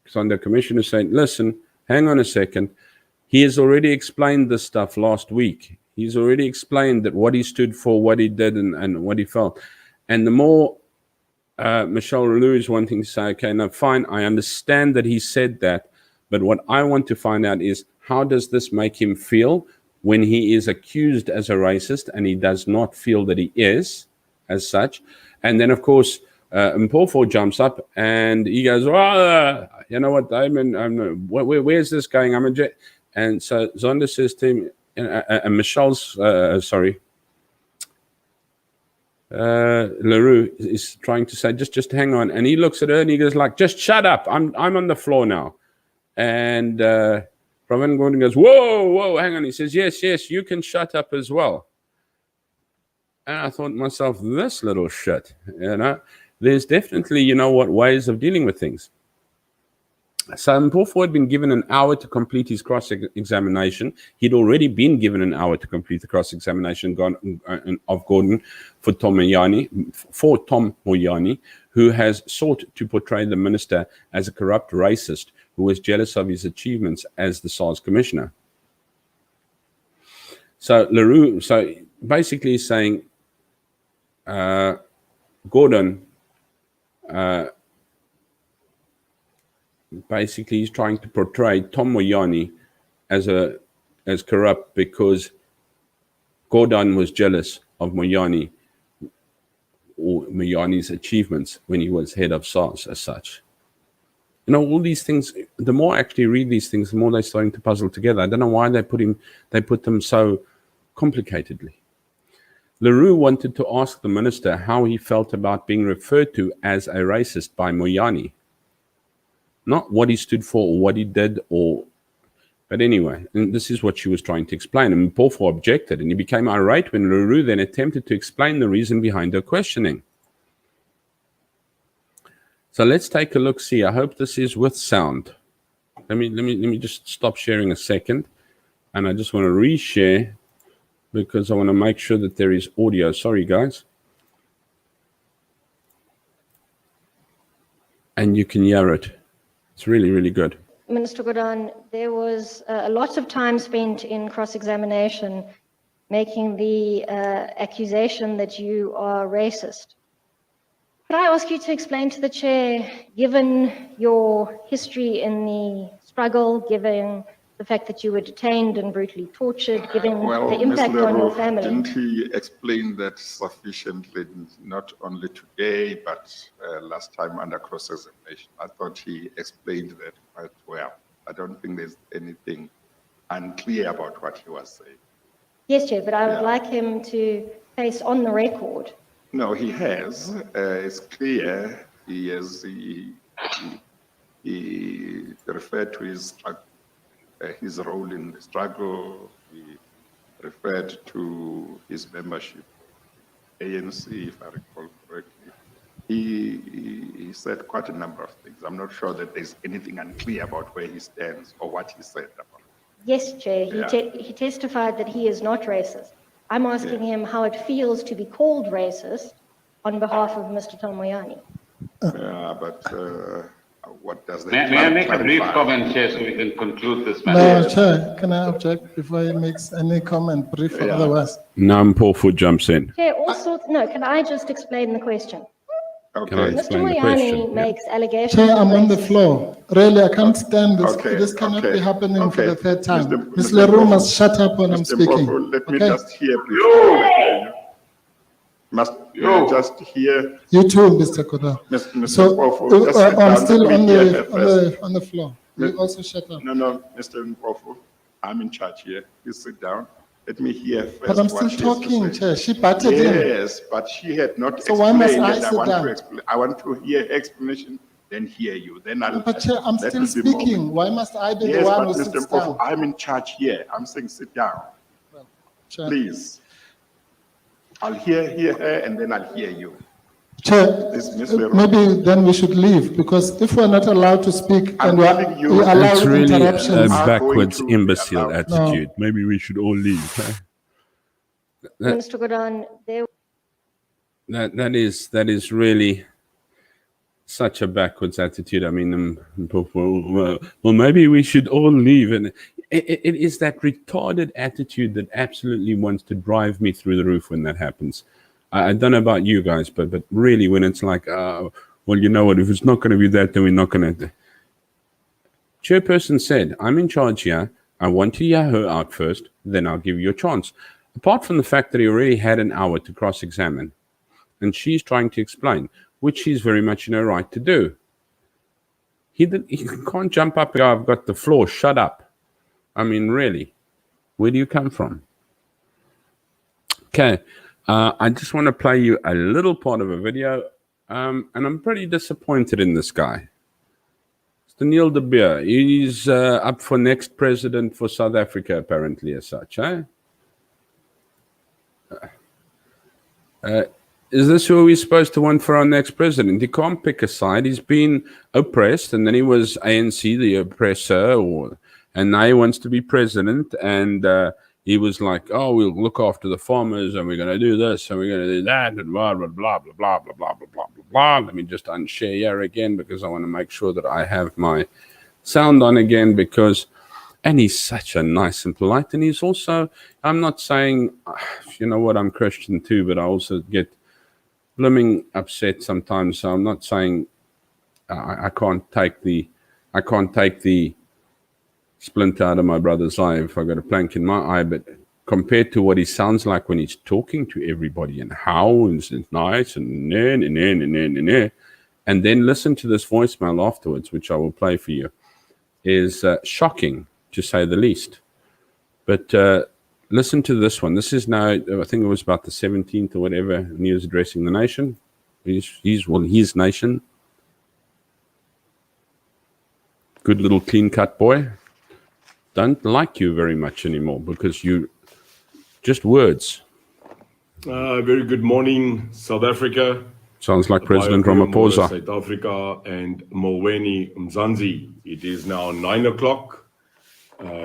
Zondo Commission is saying, listen, hang on a second. He has already explained this stuff last week. He's already explained that what he stood for, what he did, and what he felt. And the more Michelle Leroux is wanting to say, okay, no, fine, I understand that he said that, but what I want to find out is how does this make him feel when he is accused as a racist and he does not feel that he is as such? And then, of course, Mpofu jumps up and he goes, you know what, Damon, where's this going? And so Zonda says to him, and Michelle's, Leroux is trying to say, just hang on. And he looks at her and he goes like, just shut up. I'm on the floor now. And Pravin Gordhan goes, whoa, hang on. He says, yes, you can shut up as well. And I thought to myself, this little shit, there's definitely, ways of dealing with things. So Mpofu had been given an hour to complete his cross-examination. He'd already been given an hour to complete the cross-examination of Gordhan for Tom Moyane, who has sought to portray the minister as a corrupt racist who was jealous of his achievements as the SARS commissioner. So Leroux, basically he's saying Gordhan, basically he's trying to portray Tom Moyane as corrupt because Gordhan was jealous of Moyane or Moyane's achievements when he was head of SARS as such. All these things, the more I actually read these things, the more they're starting to puzzle together. I don't know why they put them so complicatedly. Leroux wanted to ask the minister how he felt about being referred to as a racist by Moyane. Not what he stood for or what he did, but anyway, and this is what she was trying to explain. And Mpofu objected, and he became irate when Leroux then attempted to explain the reason behind her questioning. So let's take a look. See, I hope this is with sound. Let me just stop sharing a second, and I just want to reshare because I want to make sure that there is audio. Sorry, guys. And you can hear it. It's really, really good. Minister Gordhan, there was a lot of time spent in cross-examination making the accusation that you are racist. Could I ask you to explain to the chair, given your history in the struggle, given the fact that you were detained and brutally tortured, given the impact on your family? Didn't he explain that sufficiently, not only today, but last time under cross-examination? I thought he explained that quite well. I don't think there's anything unclear about what he was saying. Yes, Chair, but I would like him to place on the record. No, he has. It's clear. He referred to his role in the struggle. He referred to his membership, ANC, if I recall correctly. He said quite a number of things. I'm not sure that there's anything unclear about where he stands or what he said about it. Yes, Chair. He testified that he is not racist. I'm asking him how it feels to be called racist on behalf of Mr. Tom Moyane. But what does that May I make a brief clarify? comment, Chair, so we can conclude this No, matter? Chair, can I object before he makes any comment brief or Yeah. otherwise? Now Mpofu jumps in. Chair, no, can I just explain the question? Can I Okay, Mr. explain the Moyani question? Yeah. makes allegations. Chair, I'm of on the racism. floor. Really, I can't stand this. okay. This cannot okay, be happening for okay. the third time. Mr. Ms. Mr. Leroux Mpofu, must shut up when I'm Mr. speaking. Mpofu, let me Okay? just hear before. May I just hear, You too, Mr. Koda. Mr. So, Mpofu, just sit I'm down, still let on me hear her first. the floor. You also shut up. No, Mr. Mpofu, I'm in charge here. Please sit down. Let me hear first. But I'm what still she has to talking, say. Chair. She butted in. Yes, but she had not So why must explained, I and sit want down? to explain. I want to hear her explanation, then hear you. Then I'll. But Chair, I'm that still will be more- speaking. Why must I be the Yes, one but who Mr. sits Mpofu, down? I'm in charge here. I'm saying sit down, Chair, please. I'll hear her, and then I'll hear you. Chair, This Ms. Leroux. maybe then we should leave, because if we're not allowed to speak I'm and telling you, we allow It's really a interruptions. are backwards, going to be imbecile allowed. attitude. Maybe we should all leave. Huh? Mr. Godan, there That is really such a backwards attitude. I mean, well, maybe we should all leave. And it is that retarded attitude that absolutely wants to drive me through the roof when that happens. I don't know about you guys, but really when it's like, well, you know what, if it's not going to be that, then we're not going to. Chairperson said, I'm in charge here. I want to hear her out first, then I'll give you a chance. Apart from the fact that he already had an hour to cross-examine, and she's trying to explain, which she's very much in her right to do. He can't jump up and go, I've got the floor, shut up. I mean, really, where do you come from? Okay, I just want to play you a little part of a video, and I'm pretty disappointed in this guy. Mr. Neil De Beer, he's up for next president for South Africa, apparently, as such, eh? Is this who we're supposed to want for our next president? He can't pick a side. He's been oppressed, and then he was ANC, the oppressor, and now he wants to be president, and he was like, oh, we'll look after the farmers, and we're going to do this, and we're going to do that, and blah, blah, blah, blah, blah, blah, blah, blah, blah, blah. Let me just unshare here again, because I want to make sure that I have my sound on again, because... And he's such a nice and polite. And he's also, I'm not saying, you know what, I'm Christian too, but I also get blooming upset sometimes. So I'm not saying I can't take the splint out of my brother's eye if I got a plank in my eye. But compared to what he sounds like when he's talking to everybody and how and it's nice and and then listen to this voicemail afterwards, which I will play for you, is shocking, to say the least. But listen to this one. This is now, I think it was about the 17th or whatever, and he was addressing the nation. His nation. Good little clean-cut boy. Don't like you very much anymore because you just words. Very good morning, South Africa. Sounds like President Baie goeiemôre, Ramaphosa. South Africa and Molweni Mzansi. It is now 9 o'clock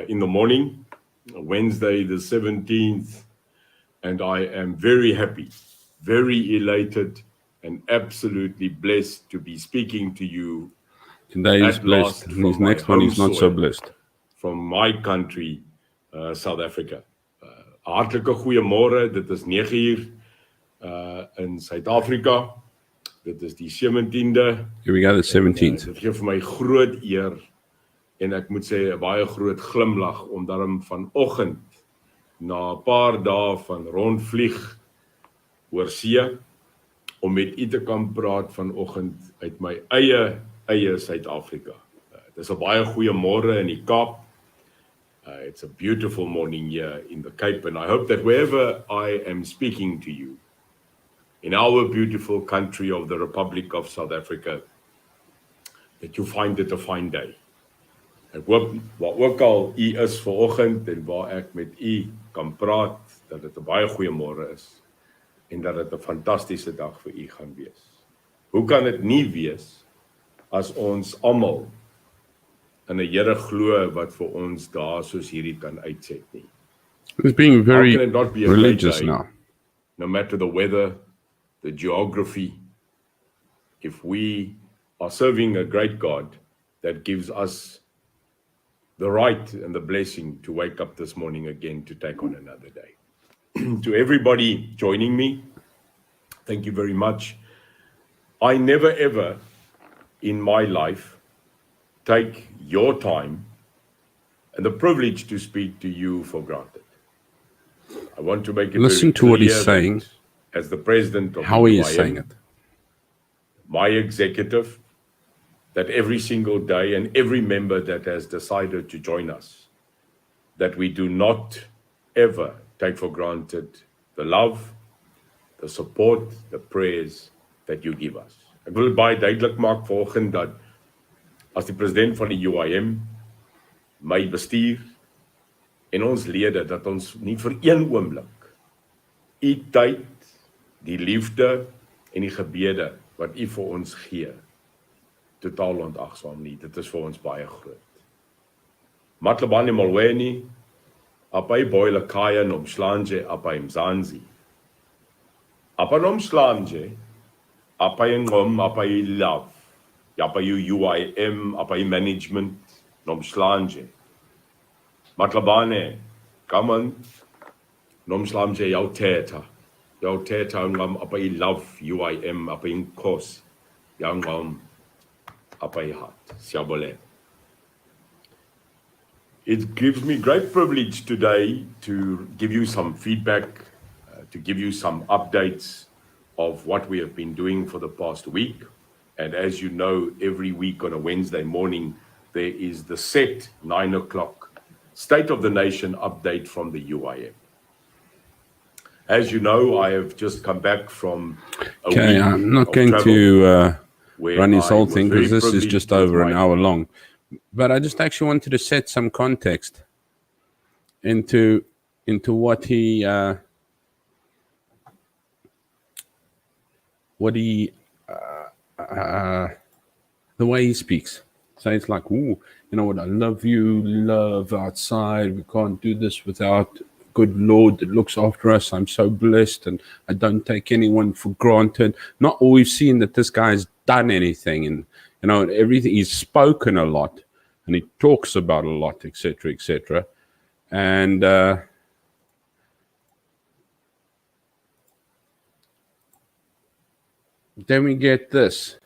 in the morning, Wednesday the 17th, and I am very happy, very elated, and absolutely blessed to be speaking to you. Today he's at blessed. last And from his my next one home is not so soil, blessed. From my country, South Africa. Hartlike goeiemôre, dit is 9 uur in Suid-Afrika. Dit is die 17de. Here we go, the 17th. Dit gee vir my groot eer en ek moet sê 'n baie groot glimlag om daarom vanoggend na 'n paar dae van rondvlieg oor see om met u te kan praat vanoggend uit my eie Suid-Afrika. Dit is 'n baie goeie môre in die Kaap. It's a beautiful morning here in the Cape, and I hope that wherever I am speaking to you, in our beautiful country of the Republic of South Africa, that you find it a fine day. Ek hoop waar ook al u is vanoggend en waar ek met u kan praat, dat dit 'n baie goeie môre is en dat dit 'n fantastiese dag vir u gaan wees. Hoe kan dit nie wees as ons almal in 'n Here glo wat vir ons dae soos hierdie kan uitset nie? He's being very How can it not be a great religious day? now. No matter the weather, the geography, if we are serving a great God that gives us the right and the blessing to wake up this morning again to take on another day. To everybody joining me, thank you very much. I never ever in my life take your time and the privilege to speak to you for granted. I want to make it Listen very to what he's clear saying. that as the president of How he is UIM, saying it. my executive, that every single day and every member that has decided to join us, that we do not ever take for granted the love, the support, the prayers that you give us. Ek wil baie duidelik maak vanoggend dat as die president van die UIM, my bestuur en ons lede, dat ons nie vir een oomblik u tyd, die liefde en die gebede wat u vir ons gee, totaal onagsaam nie. Dit is vir ons baie groot. Matlabani molweni, apai boile kaya nomslanje, apai mzanzi. Apa nomslanje, apai ngom, apai love. Apai UIM, apai management, nomslanje. Matlabane, kaman, nomslanje jou teta. Jou teta ngam apai love UIM, apai nkos. Jou ngam apai hat. Siabole. It gives me great privilege today to give you some feedback, to give you some updates of what we have been doing for the past week. And as you know, every week on a Wednesday morning, there is the set 9 o'clock State of the Nation update from the UIM. As you know, I have just come back from a week I'm not of going travel to where run this I whole was thing very because this is privileged just with over an my- hour long. But I just actually wanted to set some context into what he the way he speaks. So it's like, ooh, you know what? I love you, love outside. We can't do this without good Lord that looks after us. I'm so blessed, and I don't take anyone for granted. Not always seen that this guy's done anything, and you know everything. He's spoken a lot, and he talks about a lot, etc., etc. And then we get this.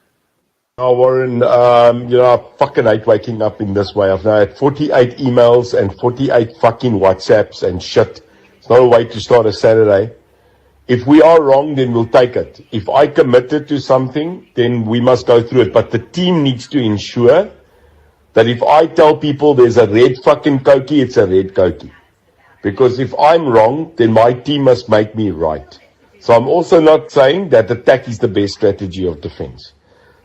Now, Warren, I fucking hate waking up in this way. I've now had 48 emails and 48 fucking WhatsApps and shit. It's not a way to start a Saturday. If we are wrong, then we'll take it. If I committed to something, then we must go through it. But the team needs to ensure that if I tell people there's a red fucking cokie, it's a red cokie. Because if I'm wrong, then my team must make me right. So I'm also not saying that attack is the best strategy of defense.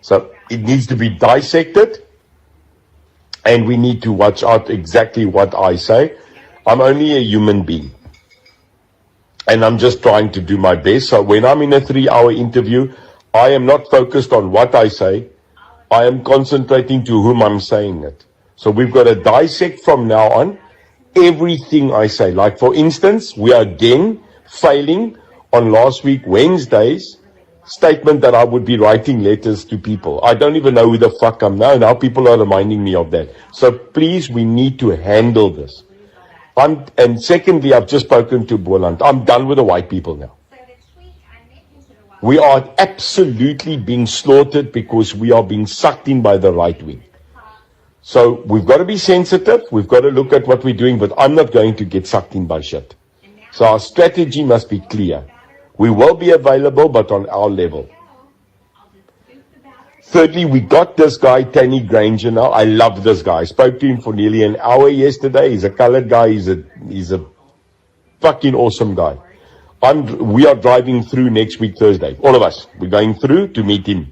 So it needs to be dissected, and we need to watch out exactly what I say. I'm only a human being, and I'm just trying to do my best. So when I'm in a 3-hour interview, I am not focused on what I say. I am concentrating to whom I'm saying it. So we've got to dissect from now on everything I say. Like, for instance, we are again failing on last week Wednesday's statement that I would be writing letters to people. I don't even know who the fuck I'm now. Now people are reminding me of that. So please, we need to handle this. And secondly, I've just spoken to Boland. I'm done with the white people now. We are absolutely being slaughtered because we are being sucked in by the right wing. So we've got to be sensitive. We've got to look at what we're doing, but I'm not going to get sucked in by shit. So our strategy must be clear. We will be available, but on our level. Thirdly, we got this guy, Tani Granger now. I love this guy. I spoke to him for nearly an hour yesterday. He's a colored guy. He's a fucking awesome guy. We are driving through next week, Thursday. All of us. We're going through to meet him.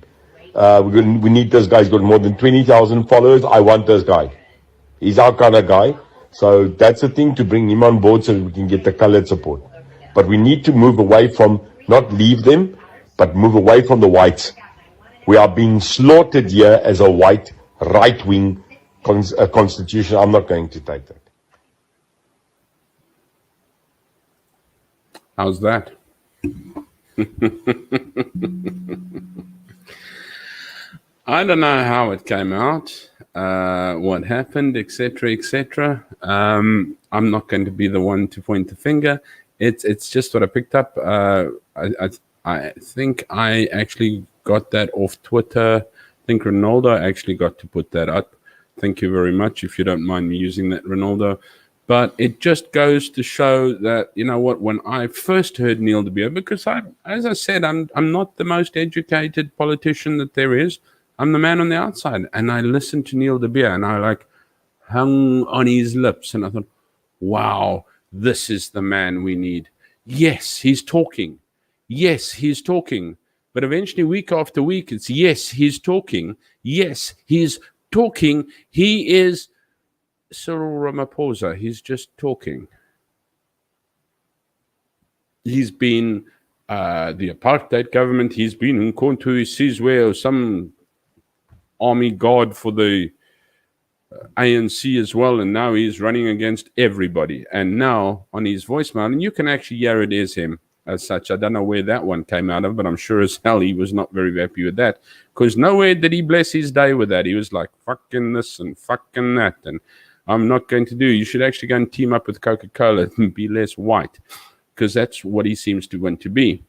We need this guy. He's got more than 20,000 followers. I want this guy. He's our kind of guy. So that's the thing, to bring him on board so that we can get the colored support. But we need to move away from, not leave them, but move away from the whites. We are being slaughtered here as a white right-wing constitution. I'm not going to take that. How's that? I don't know how it came out. what happened, etc., etc. I'm not going to be the one to point the finger. It's just what I picked up. I think I actually got that off Twitter. I think Ronaldo actually got to put that up. Thank you very much, if you don't mind me using that, Ronaldo. But it just goes to show that, you know what, when I first heard Neil De Beer, because as I said, I'm not the most educated politician that there is. I'm the man on the outside. And I listened to Neil De Beer and I like hung on his lips. And I thought, wow, this is the man we need. Yes, he's talking. Yes, he's talking. But eventually, week after week, it's yes, he's talking. Yes, he's talking. He is Cyril Ramaphosa. He's just talking. He's been the apartheid government. He's been Nkonto Sizwe or some army guard for the ANC as well. And now he's running against everybody. And now on his voicemail, and you can actually hear it is him as such. I don't know where that one came out of, but I'm sure as hell he was not very happy with that, because nowhere did he bless his day with that. He was like, fucking this and fucking that, and I'm not going to do. You should actually go and team up with Coca-Cola and be less white, because that's what he seems to want to be.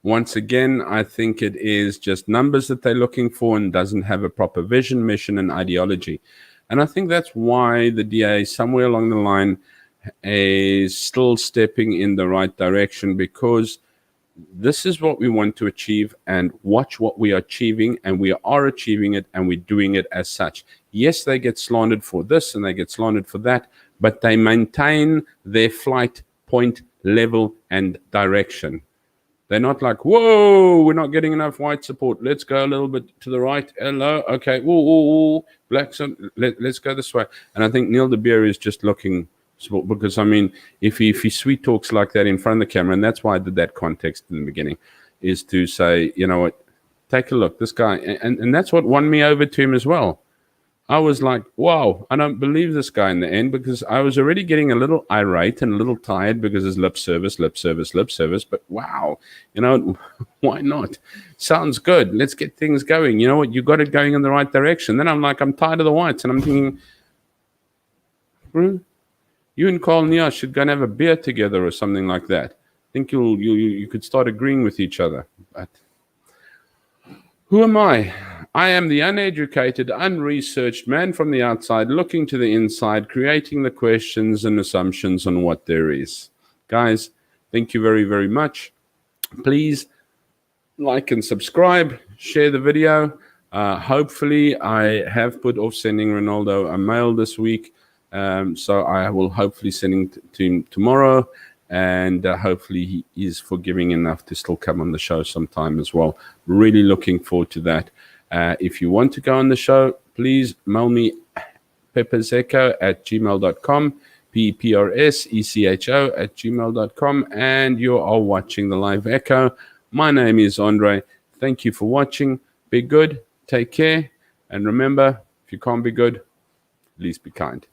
Once again, I think it is just numbers that they're looking for and doesn't have a proper vision, mission, and ideology. And I think that's why the DA, somewhere along the line, is still stepping in the right direction, because this is what we want to achieve, and watch what we are achieving, and we are achieving it, and we're doing it as such. Yes, they get slandered for this and they get slandered for that, but they maintain their flight point, level, and direction. They're not like, whoa, we're not getting enough white support. Let's go a little bit to the right. Hello, okay, whoa, blacks, let's go this way. And I think Neil De Beer is just looking, because I mean, if he sweet talks like that in front of the camera, and that's why I did that context in the beginning, is to say, you know what, take a look, this guy, and that's what won me over to him as well. I was like, wow, I don't believe this guy in the end, because I was already getting a little irate and a little tired because it's lip service. But wow, you know, why not? Sounds good. Let's get things going. You know what? You got it going in the right direction. Then I'm like, I'm tired of the whites. And I'm thinking, you and Carl Nia should go and have a beer together or something like that. I think you could start agreeing with each other. But who am I? I am the uneducated, unresearched man from the outside, looking to the inside, creating the questions and assumptions on what there is. Guys, thank you very, very much. Please like and subscribe, share the video. Hopefully, I have put off sending Ronaldo a mail this week. So I will hopefully send it to him tomorrow. And hopefully he is forgiving enough to still come on the show sometime as well. Really looking forward to that. If you want to go on the show, please mail me peppersecho@gmail.com, PEPRSECHO@gmail.com, and you are watching the live echo. My name is Andre. Thank you for watching. Be good, take care, and remember, if you can't be good, at least be kind.